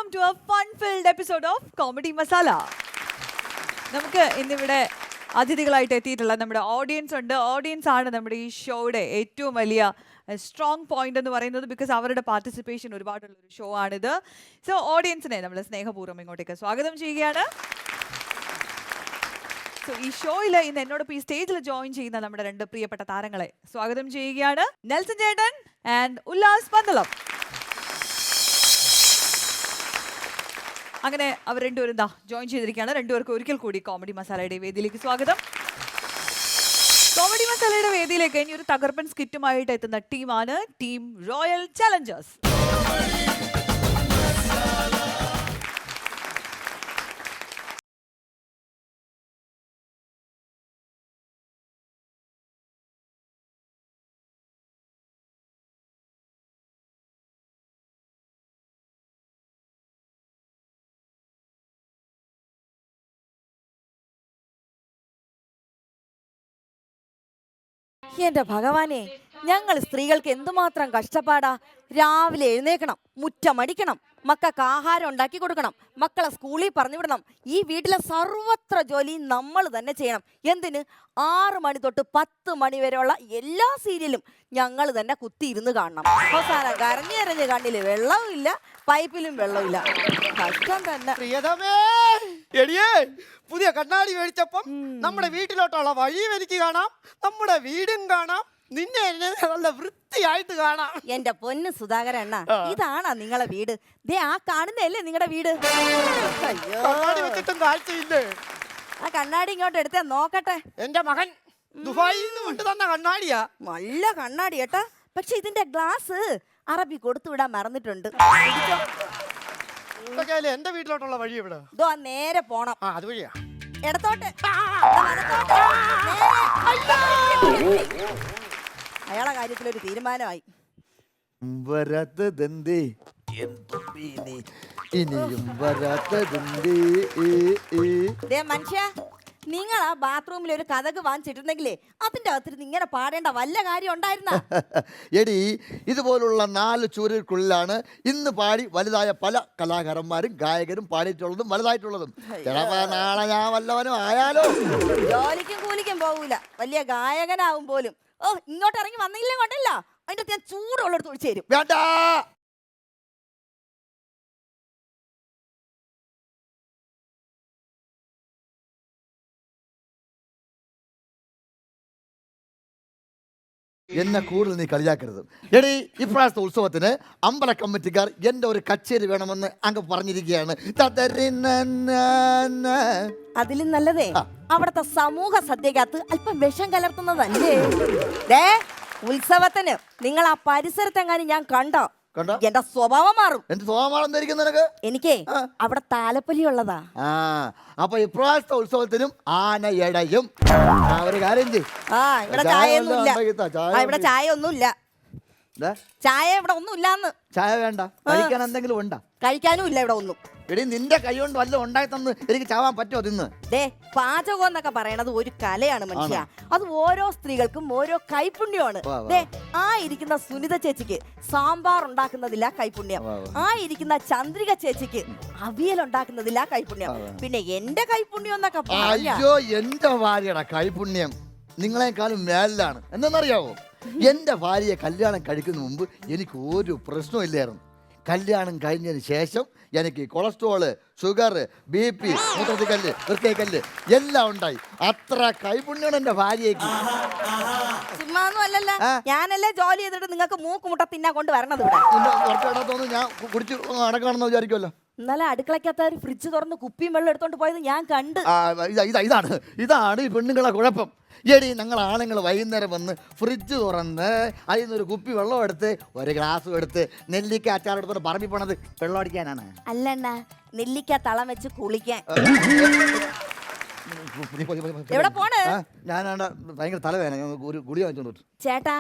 welcome to a fun-filled episode of Comedy Masala. നമുക്ക് ഇന്നിവിടെ അതിഥികളായിട്ട് എത്തിയിട്ടുള്ള നമ്മുടെ ഓഡിയൻസ് ഉണ്ട്. ഓഡിയൻസ് ആണ് നമ്മുടെ ഈ ഷോയുടെ ഏറ്റവും വലിയ സ്ട്രോങ് പോയിന്റ് എന്ന് പറയുന്നത്. ബിക്കോസ് അവരുടെ പാർട്ടിസിപ്പേഷൻ ഒരുപാടുള്ള ഒരു ഷോ ആണിത്. സോ ഓഡിയൻസിനെ നമ്മൾ സ്നേഹപൂർവ്വം ഇങ്ങോട്ടേക്ക് സ്വാഗതം ചെയ്യുകയാണ്. സോ ഈ ഷോയിൽ ഇന്ന് എന്നോടൊപ്പം ഈ സ്റ്റേജിൽ ജോയിൻ ചെയ്യുന്ന നമ്മുടെ രണ്ട് പ്രിയപ്പെട്ട താരങ്ങളെ സ്വാഗതം ചെയ്യുകയാണ്. നെൽസൺ ചേട്ടൻ ആൻഡ് ഉല്ലാസ് പന്തളം. അങ്ങനെ അവർ രണ്ടുപേരും ജോയിൻ ചെയ്തിരിക്കുകയാണ്. രണ്ടുപേർക്ക് ഒരിക്കൽ കൂടി കോമഡി മസാലയുടെ വേദിയിലേക്ക് സ്വാഗതം. കോമഡി മസാലയുടെ വേദിയിലേക്ക് ഇനി ഒരു തകർപ്പൻ സ്കിറ്റുമായിട്ട് എത്തുന്ന ടീമാണ് ടീം റോയൽ ചലഞ്ചേഴ്സ്. എന്റെ ഭഗവാനെ, ഞങ്ങൾ സ്ത്രീകൾക്ക് എന്തുമാത്രം കഷ്ടപ്പാടാ. രാവിലെ എഴുന്നേക്കണം, മുറ്റമടിക്കണം, മക്കൾക്ക് ആഹാരം ഉണ്ടാക്കി കൊടുക്കണം, മക്കളെ സ്കൂളിൽ പറഞ്ഞു വിടണം. ഈ വീട്ടിലെ സർവത്ര ജോലിയും നമ്മൾ തന്നെ ചെയ്യണം. എന്തിന്? 6 മണി തൊട്ട് 10 മണി വരെയുള്ള എല്ലാ സീരിയലും ഞങ്ങൾ തന്നെ കുത്തിയിരുന്ന് കാണണം. അവസാനം കരഞ്ഞെറിഞ്ഞ് കണ്ണില് വെള്ളവുമില്ല, പൈപ്പിലും വെള്ളമില്ല. കഷ്ടം തന്നെ. പുതിയ കണ്ണാടി മേടിച്ചപ്പം നമ്മുടെ വീട്ടിലോട്ടുള്ള വഴിയും എനിക്ക് കാണാം, നമ്മുടെ വീടും കാണാം, നിന്നെ നല്ല വൃത്തിയായിട്ട് കാണാം. എന്റെ പൊന്ന് സുധാകര അണ്ണ, ഇതാണാ നിങ്ങളെ വീട്? ദേ ആ കാണുന്നല്ലേ നിങ്ങളുടെ വീട്. കണ്ണാടി വെച്ചിട്ടും കാഴ്ചയില്ലേ? ആ കണ്ണാടി ഇങ്ങോട്ട് എടുത്തേ നോക്കട്ടെ. എന്റെ മകൻ ദുബായിൽ നിന്ന് കൊണ്ട് തന്ന കണ്ണാടിയാ. നല്ല കണ്ണാടി കേട്ടാ. പക്ഷെ ഇതിന്റെ ഗ്ലാസ് അറബി കൊടുത്തുവിടാൻ മറന്നിട്ടുണ്ട്. എന്റെ വീട്ടിലോട്ടുള്ള വഴി എവിടെ? ഇതോ നേരെ പോണം. അത് വഴിയാ. ഇടത്തോട്ട്. അയാളെ കാര്യത്തിലൊരു തീരുമാനമായി. മനുഷ്യ, നിങ്ങൾ ആ ബാത്റൂമിൽ ഒരു കഥക് വാങ്ങിച്ചിട്ടുണ്ടെങ്കിലേ അതിന്റെ അകത്തിരുന്ന് ഇങ്ങനെ പാടേണ്ട വല്ല കാര്യം ഉണ്ടായിരുന്ന? എടി, ഇതുപോലുള്ള 4 ചുവരുകൾക്കുള്ളിലാണ് ഇന്ന് പാടി വലുതായ പല കലാകാരന്മാരും ഗായകരും പാടിയിട്ടുള്ളതും വലുതായിട്ടുള്ളതും. ചിലപ്പോ നാളെ ഞാൻ വല്ലവനും ആയാലോ. ജോലിക്കും കൂലിക്കും പോകൂല, വലിയ ഗായകനാവും പോലും. ഓ, ഇങ്ങോട്ട് ഇറങ്ങി വന്നില്ലേ കൊണ്ടല്ല, അതിന്റെ ഞാൻ ചൂടുള്ളടുത്ത് ഒഴിച്ചു തരും. വേണ്ട, എന്നെ കൂടുതൽ നീ കളിയാക്കരുത്. എടി, ഇപ്രാവശ്യത്തെ ഉത്സവത്തിന് അമ്പല കമ്മിറ്റിക്കാർ എന്റെ ഒരു കച്ചേരി വേണമെന്ന് അങ്ങ് പറഞ്ഞിരിക്കുകയാണ്. അതിലും നല്ലതേ അവിടുത്തെ സമൂഹ സദ്യക്കകത്ത് അല്പം വിഷം കലർത്തുന്നതല്ലേ. ഉത്സവത്തിന് നിങ്ങൾ ആ പരിസരത്തെങ്ങാനും ഞാൻ കണ്ടോ എന്റെ സ്വഭാവം മാറും. എന്റെ സ്വഭാവം നിനക്ക്? എനിക്കേ അവിടെ താലപ്പൊലി ഉള്ളതാ. അപ്പൊ ഇപ്രാവശ്യത്തെ ഉത്സവത്തിനും ആനയടയും. ഒരു കാര്യം ചെയ്യും. ഇവിടെ ചായ ഒന്നുമില്ല. ഇവിടെ ചായ ഒന്നുമില്ല. ചായ ഇവിടെ ഒന്നും ഇല്ലാന്ന്. ചായ വേണ്ട, കഴിക്കാൻ എന്തെങ്കിലും ഉണ്ടാ? കഴിക്കാനും ഇല്ല ഇവിടെ ഒന്നും. എടി, നിന്റെ കൈ കൊണ്ട് വല്ല ഉണ്ടായി തന്ന് എനിക്ക് ചാവാൻ പറ്റുമോ? തിന്ന് പാചകം എന്നൊക്കെ പറയണത് ഒരു കലയാണ് മനുഷ്യ. അത് ഓരോ സ്ത്രീകൾക്കും ഓരോ കൈപുണ്യമാണ്. ആ ഇരിക്കുന്ന സുനിത ചേച്ചിക്ക് സാമ്പാർ ഉണ്ടാക്കുന്നതില്ല കൈപുണ്യം. ആ ഇരിക്കുന്ന ചന്ദ്രിക ചേച്ചിക്ക് അവിയൽ ഉണ്ടാക്കുന്നതില്ല കൈപുണ്യം. പിന്നെ എന്റെ കൈപുണ്യം എന്നൊക്കെ അയ്യോ, എന്റെ ഭാര്യയുടെ കൈപുണ്യം നിങ്ങളെക്കാളും മേലിലാണ്. എന്തെന്നറിയാവോ? എന്റെ ഭാര്യയെ കല്യാണം കഴിക്കുന്ന മുമ്പ് എനിക്ക് ഒരു പ്രശ്നവും ഇല്ലായിരുന്നു. കല്യാണം കഴിഞ്ഞതിന് ശേഷം എനിക്ക് കൊളസ്ട്രോള്, ഷുഗർ, BP, മൂത്രത്തിക്കല്ല്, വൃക്കൈക്കല്ല് എല്ലാം ഉണ്ടായി. അത്ര കൈപുണ്യാണ് എന്റെ ഭാര്യയ്ക്ക്. ചുമ്മാന്നും അല്ലല്ല, ഞാനല്ലേ ജോലി ചെയ്തിട്ട് നിങ്ങൾക്ക് മൂക്കുമുട്ട തിന്നാ കൊണ്ട് വരണത് ഇവിടെ. തോന്നുന്നു ഞാൻ കുടിച്ച് അടക്കാണെന്ന് വിചാരിക്കുമല്ലോ. ഇന്നലെ അടുക്കളക്കകത്ത് ഒരു ഫ്രിഡ്ജ് തുറന്ന് കുപ്പിയും വെള്ളം എടുത്തോണ്ട് പോയത് ഞാൻ കണ്ട്. ഇതാണ് ഈ പെണ്ണുങ്ങളെ കുഴപ്പം. എടി, ഞങ്ങൾ ആണുങ്ങൾ വൈകുന്നേരം വന്ന് ഫ്രിഡ്ജ് തുറന്ന് അതിൽ നിന്നൊരു കുപ്പി വെള്ളം എടുത്ത് ഒരു ഗ്ലാസ് എടുത്ത് നെല്ലിക്ക അച്ചാറെടുത്തോണ്ട് പറമ്പി പോണത് വെള്ളം അടിക്കാനാണ്. അല്ലണ്ണ, നെല്ലിക്ക തളം വെച്ച് കുളിക്കാൻ. എവിടെ പോണ്? ഞാനാണ് ഭയങ്കര തലവേദന, ഒരു ഗുളിക വാങ്ങിച്ചോണ്ട് ചേട്ടാ.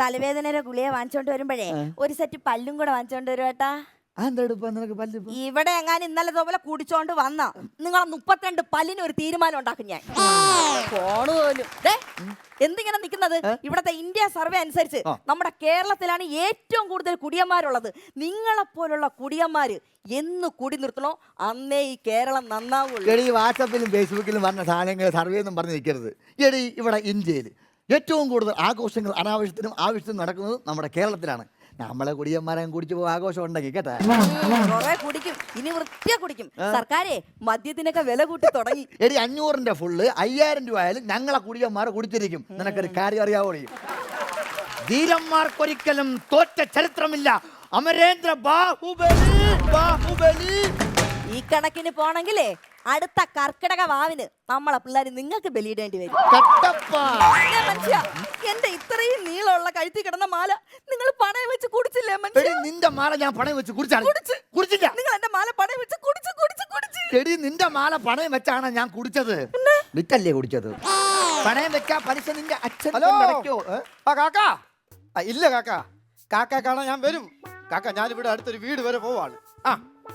തലവേദനയുടെ ഗുളിക വാങ്ങിച്ചോണ്ട് വരുമ്പോഴേ ഒരു സെറ്റ് പല്ലും കൂടെ വാങ്ങിച്ചോണ്ട് വരും ഏട്ടാ. അതെന്താ എടുപ്പാ നിനക്ക് പല്ല് ഇപ്പൊ? ഇവിടെ എങ്ങാനും ഇന്നലെ പോലെ കുടിച്ചോണ്ട് വന്ന നിങ്ങളെ 32 പല്ലിന് ഒരു തീരുമാനം ഉണ്ടാക്കും ഞാൻ. ഫോണ് പോലും ദേ, എന്തിങ്ങനെ നിൽക്കുന്നത്? ഇവിടത്തെ ഇന്ത്യ സർവേ അനുസരിച്ച് നമ്മുടെ കേരളത്തിലാണ് ഏറ്റവും കൂടുതൽ കുടിയന്മാരുള്ളത്. നിങ്ങളെപ്പോലുള്ള കുടിയന്മാര് എന്ന് കുടി നിർത്തണോ അന്നേ ഈ കേരളം നന്നാവുള്ളൂ. എടി വാട്സപ്പിലും ഫേസ്ബുക്കിലും പറഞ്ഞ സാധനങ്ങൾ സർവേ ഒന്നും പറഞ്ഞ് നിൽക്കരുത്. എടി ഇവിടെ ഇന്ത്യയിൽ ഏറ്റവും കൂടുതൽ ആഘോഷങ്ങൾ അനാവശ്യത്തിനും ആവശ്യത്തിനും നടക്കുന്നത് നമ്മുടെ കേരളത്തിലാണ്. നമ്മളെ കുടിയന്മാരെ കുടിച്ചു പോകും ആഘോഷം ഉണ്ടെങ്കിൽ കേട്ടാ. കുറെ കുടിക്കും, ഇനി വൃത്തിയാ കുടിക്കും. സർക്കാരെ മദ്യത്തിനൊക്കെ വില കൂട്ടി തുടങ്ങി. എടി 500-ന്റെ ഫുള്ള് 5000 രൂപ ആയാലും ഞങ്ങളെ കുടിയന്മാരെ കുടിച്ചിരിക്കും. നിനക്കൊരു കാര്യം അറിയാവോ? ധീരന്മാർക്കൊരിക്കലും തോറ്റ ചരിത്രമില്ല. അമരേന്ദ്ര ബാഹുബലി ബാഹുബലി. ഈ കണക്കിന് പോണെങ്കിലേ അടുത്ത കർക്കിടക വാവിന് നമ്മളെ പിള്ളേർ നിങ്ങൾക്ക് ബലിയിടേണ്ടി വരും. മനുഷ്യ, എന്റെ ഇത്രയും നീളമുള്ള കഴുത്തി കിടന്ന മാല നിങ്ങൾ പണയം വെച്ച് കുടിച്ചില്ലേ മനുഷ്യ? നിന്റെ മാല ഞാൻ പണയം വെച്ച് കുടിച്ചില്ല. നിങ്ങൾ എന്റെ മാല പണയം വെച്ച് കുടിച്ചു. എടി നിന്റെ മാല പണയം വെച്ചാണ് ഞാൻ കുടിച്ചത്. വിറ്റല്ലേ കുടിച്ചത്? പണയം വെച്ചാ പലിശ നിന്റെ അച്ഛൻ അടയ്ക്കോ? കാക്കാ ഇല്ല കാക്ക കാണാൻ ഞാൻ വരും. കാക്ക ഞാനിവിടെ അടുത്തൊരു വീട് വരെ പോവാണ്.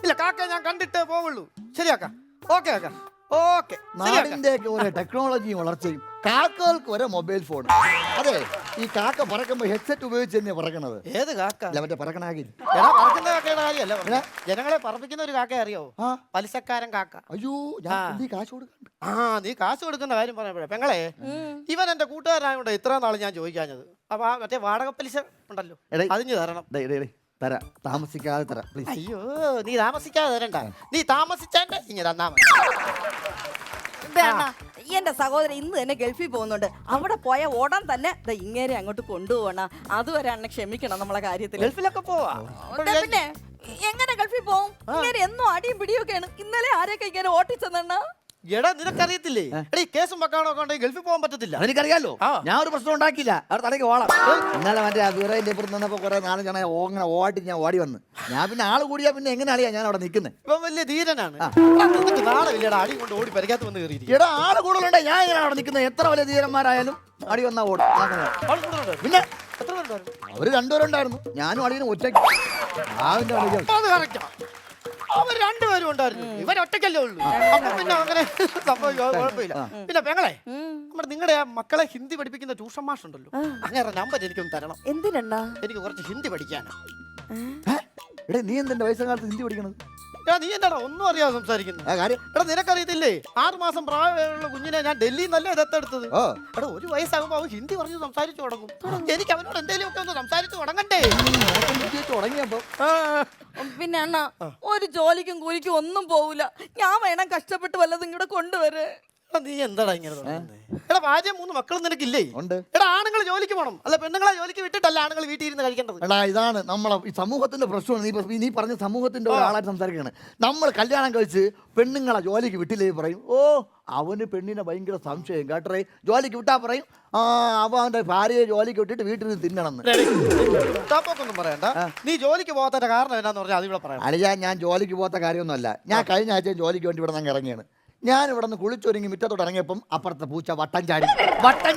ഇല്ല കാക്ക ഞാൻ കണ്ടിട്ടേ പോവുള്ളൂ. ശരിയാക്ക. ഓക്കെ കാക്ക. ഓക്കെ. നാടിന്റെ ഓരോ ടെക്നോളജിയും വളർച്ചയും കാക്കകൾക്ക് ഒരേ മൊബൈൽ ഫോൺ. അതെ, ഈ കാക്ക പറക്കുമ്പോ ഹെഡ്സെറ്റ് ഉപയോഗിച്ച് തന്നെ പറക്കണത്. ഏത് കാക്ക? മറ്റേ പറക്കണാകിൽ പറക്കുന്ന കാക്കയുടെ കാര്യമല്ല, ജനങ്ങളെ പറപ്പിക്കുന്ന ഒരു കാക്ക അറിയാവോ? പലിശക്കാരൻ കാക്ക. അയ്യോ, നീ കാശ് കൊടുക്കണ്ട. നീ കാശ് കൊടുക്കുന്ന കാര്യം പറഞ്ഞപ്പോഴേ പെങ്ങളെ, ഇവൻ എന്റെ കൂട്ടുകാരനായോണ്ട് ഇത്ര നാൾ ഞാൻ ചോദിക്കാഞ്ഞത്. അപ്പൊ മറ്റേ വാടക പലിശ ഉണ്ടല്ലോ, അതിന് തരണം. തരാം, താമസിക്കാതെ തരാം. അയ്യോ, നീ താമസിക്കാതെ തരണ്ട, നീ താമസിച്ചാണ്ട് ഇങ്ങനെ തന്നാ മതി. എന്റെ സഹോദരൻ ഇന്ന് തന്നെ ഗൾഫിൽ പോകുന്നുണ്ട്. അവിടെ പോയ ഉടൻ തന്നെ ഇങ്ങേരെ അങ്ങോട്ട് കൊണ്ടുപോകണം. അതുവരെ അണ്ണ ക്ഷമിക്കണം നമ്മളെ കാര്യത്തിൽ. ഗൾഫിലൊക്കെ പോവാ. പിന്നെ എങ്ങനെ ഗൾഫിൽ പോവും? ഇങ്ങനെ എന്നും അടിയും പിടിയൊക്കെയാണ്. ഇന്നലെ ആരെയൊക്കെ ഇങ്ങനെ ഓട്ടിച്ചെണ്ണ. എടാ നിനക്കറിയത്തില്ലേ, എടീ കേസും വെക്കാണോ കൊണ്ട് ഗൾഫിൽ പോകാൻ പറ്റത്തില്ല. എനിക്കറിയാലോ, ഞാൻ ഒരു പ്രശ്നം ഉണ്ടാക്കിയില്ല. അവർ തലയ്ക്ക് ഓളാം. ഇന്നലെ മറ്റേ വീറയിലെ ഇപ്പുറത്ത് നിന്നപ്പോ കുറെ 4 ഓങ്ങനെ ഓടി ഞാൻ ഓടി വന്ന്. ഞാൻ പിന്നെ ആള് കൂടിയാ പിന്നെ എങ്ങനെ അറിയാ ഞാൻ അവിടെ നിൽക്കുന്നത്? ഇപ്പം വലിയ ധീരനാണ്. നാളെ വലിയ അടി കൊണ്ട് ഓടി പരിക്കാത്ത വന്ന് കയറി. എടാ ആള് കൂടുതലുണ്ട്, ഞാൻ എങ്ങനെ അവിടെ നിൽക്കുന്നത്? എത്ര വലിയ ധീരന്മാരായാലും അടി വന്നാ ഓടും. പിന്നെ അവര് 2 പേരുണ്ടായിരുന്നു, ഞാനും അടിയും ഒറ്റയ്ക്ക്. അവർ 2 പേരും ഉണ്ടായിരുന്നു, ഇവൻ ഒറ്റയ്ക്കല്ലേ ഉള്ളൂ. അപ്പൊ പിന്നെ അങ്ങനെ സംഭവിക്കും, കുഴപ്പമില്ല. പിന്നെ പെങ്ങളെ, നമ്മുടെ നിങ്ങളുടെ ആ മക്കളെ ഹിന്ദി പഠിപ്പിക്കുന്ന ട്യൂഷൻ മാഷ് ഉണ്ടല്ലോ, അങ്ങനെ നമ്പർ എനിക്കൊന്ന് തരണം. എന്തിനാ? എനിക്ക് കുറച്ച് ഹിന്ദി പഠിക്കാനാ. നീ എന്തിന്റെ വയസ്സുകാലത്ത് ഹിന്ദി പഠിക്കണത്? നീ എന്താടാ ഒന്നും അറിയാതെ സംസാരിക്കുന്നത്? എടാ നിനക്കറിയത്തില്ലേ, 6 മാസം പ്രായമുള്ള കുഞ്ഞിനെ ഞാൻ ഡൽഹിയിൽ നല്ല ദത്തെടുത്തത്. എടാ 1 വയസ്സാകുമ്പോ അവൻ ഹിന്ദി പറഞ്ഞ് സംസാരിച്ചു തുടങ്ങും. എനിക്ക് അവനോട് എന്തെങ്കിലും ഒക്കെ ഒന്ന് സംസാരിച്ചു തുടങ്ങണ്ടേ? തുടങ്ങിയപ്പോ പിന്നെ അണ്ണ ഒരു ജോലിക്കും കൂലിക്കും ഒന്നും പോവില്ല. ഞാൻ വേണം കഷ്ടപ്പെട്ട് വല്ലതും ഇങ്ങോട്ട് കൊണ്ടുവരെ. നീ എന്താടാ ഇങ്ങനെ? എടാ ഭാര്യ 3 മക്കളും നിനക്കില്ലേ? ഉണ്ട്. എടാ ആണുങ്ങൾ ജോലിക്ക് പോകണം, അല്ല പെണ്ണുങ്ങളെ ജോലിക്ക് വിട്ടിട്ടല്ല ആണുങ്ങൾ വീട്ടിൽ ഇരുന്ന് കഴിക്കേണ്ടത്. എടാ ഇതാണ് നമ്മളെ ഈ സമൂഹത്തിന്റെ പ്രശ്നമാണ്. നീ പറഞ്ഞ സമൂഹത്തിന്റെ ഒരാളായിട്ട് സംസാരിക്കുകയാണ്. നമ്മൾ കല്യാണം കഴിച്ച് പെണ്ണുങ്ങളെ ജോലിക്ക് വിട്ടില്ലേ പറയും, ഓ അവന് പെണ്ണിനെ ഭയങ്കര സംശയം കേട്ടറേ. ജോലിക്ക് വിട്ടാ പറയും, അവന്റെ ഭാര്യയെ ജോലിക്ക് വിട്ടിട്ട് വീട്ടിൽ നിന്ന് തിന്നണം. ഒന്നും പറയണ്ട. നീ ജോലിക്ക് പോകാത്തതിന്റെ കാരണം എന്നാന്ന് പറഞ്ഞാൽ അതിവിടെ പറയാം. അല്ല ഞാൻ ജോലിക്ക് പോകാത്ത കാര്യമൊന്നുമല്ല. ഞാൻ കഴിഞ്ഞ ആഴ്ച ജോലിക്ക് വേണ്ടി ഇവിടെ നിന്ന് ഇറങ്ങിയാണ്. ഞാൻ ഇവിടെ നിന്ന് കുളിച്ചൊരുങ്ങി മുറ്റത്തോട്ട് ഇറങ്ങിയപ്പം അപ്പുറത്തെ പൂച്ച വട്ടം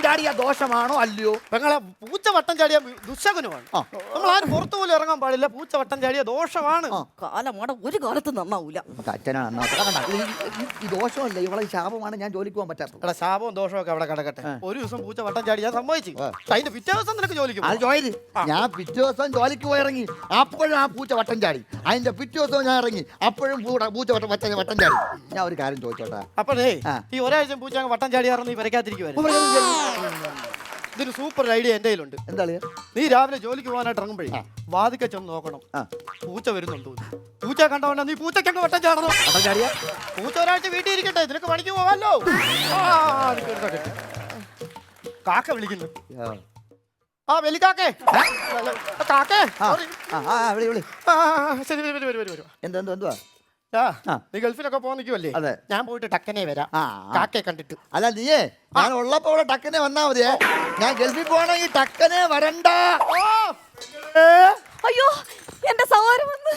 ചാടിയ ദോഷമാണോ അല്ലയോ? പെങ്ങളെ, പൂച്ച വട്ടം ചാടിയ ദുശകുനമാണ്. നമ്മൾ ആരും പുറത്തു പോലും ഇറങ്ങാൻ പാടില്ല. പൂച്ച വട്ടം ചാടിയ ദോഷമാണ്. കാലമാണ് ഒരു കാലത്ത് നന്നാവൂല. അച്ഛനാണ് ഈ ദോഷമല്ല, ഇവളെ ശാപമാണ്. ഞാൻ ജോലിക്ക് പോകാൻ പറ്റാത്തത്. എടാ ശാപവും ദോഷവും ഒക്കെ അവിടെ കിടക്കട്ടെ. ഒരു ദിവസം പൂച്ച വട്ടം ചാടി ഞാൻ സമ്മതിച്ചു. അതിന്റെ പിറ്റേ ദിവസം നിനക്ക് ജോലിക്ക് ഞാൻ പിറ്റേ ദിവസം ജോലിക്ക് പോയി ഇറങ്ങി, അപ്പോഴും ആ പൂച്ച വട്ടം ചാടി. അതിന്റെ പിറ്റേ ദിവസം ഞാൻ ഇറങ്ങി, അപ്പോഴും പൂച്ച വട്ടം ചാടി. ഞാൻ ഒരു കാര്യം ചോദിച്ചോട്ടെ, അപ്പഴേ ഈ ഒരാഴ്ച പൂച്ച വട്ടം ചാടിയാറന്ന് നീ വരയ്ക്കാതിരിക്കുവായിരുന്നു. ഇതൊരു സൂപ്പർ ഐഡിയ എന്റെ കയ്യിലുണ്ട്. എന്താ? നീ രാവിലെ ജോലിക്ക് പോകാനായിട്ട് ഇറങ്ങുമ്പോഴേ വാതിക്ക ചെന്ന് നോക്കണം, പൂച്ച വരുന്നുണ്ടോ. പൂച്ച കണ്ടവണ്ട നീ പൂച്ചക്കങ്ങ് വട്ടം ചാടണം. പൂച്ച ഒരാഴ്ച വീട്ടിൽ ഇരിക്കട്ടെ, നിനക്ക് പണിക്ക് പോകാമല്ലോ. കാക്ക വിളിക്കുന്നു. വെലിക്കാക്കേ, കാക്കേ. ശരി വരും. എന്തുവാ? നീ ഗൾഫിലൊക്കെ പോകാൻ നിൽക്കുമല്ലേ? ഞാൻ പോയിട്ട് ടക്കനെ വരാം, കാക്കയെ കണ്ടിട്ട്. അല്ല നീയേ ഞാൻ ഉള്ളപ്പോ ഇവിടെ ടക്കനെ വന്നാ മതിയേ. ഞാൻ ഗൾഫിൽ പോകണമെങ്കിൽ ടക്കനെ വരണ്ട. അയ്യോ എന്റെ സഹോദരൻ വന്ന്.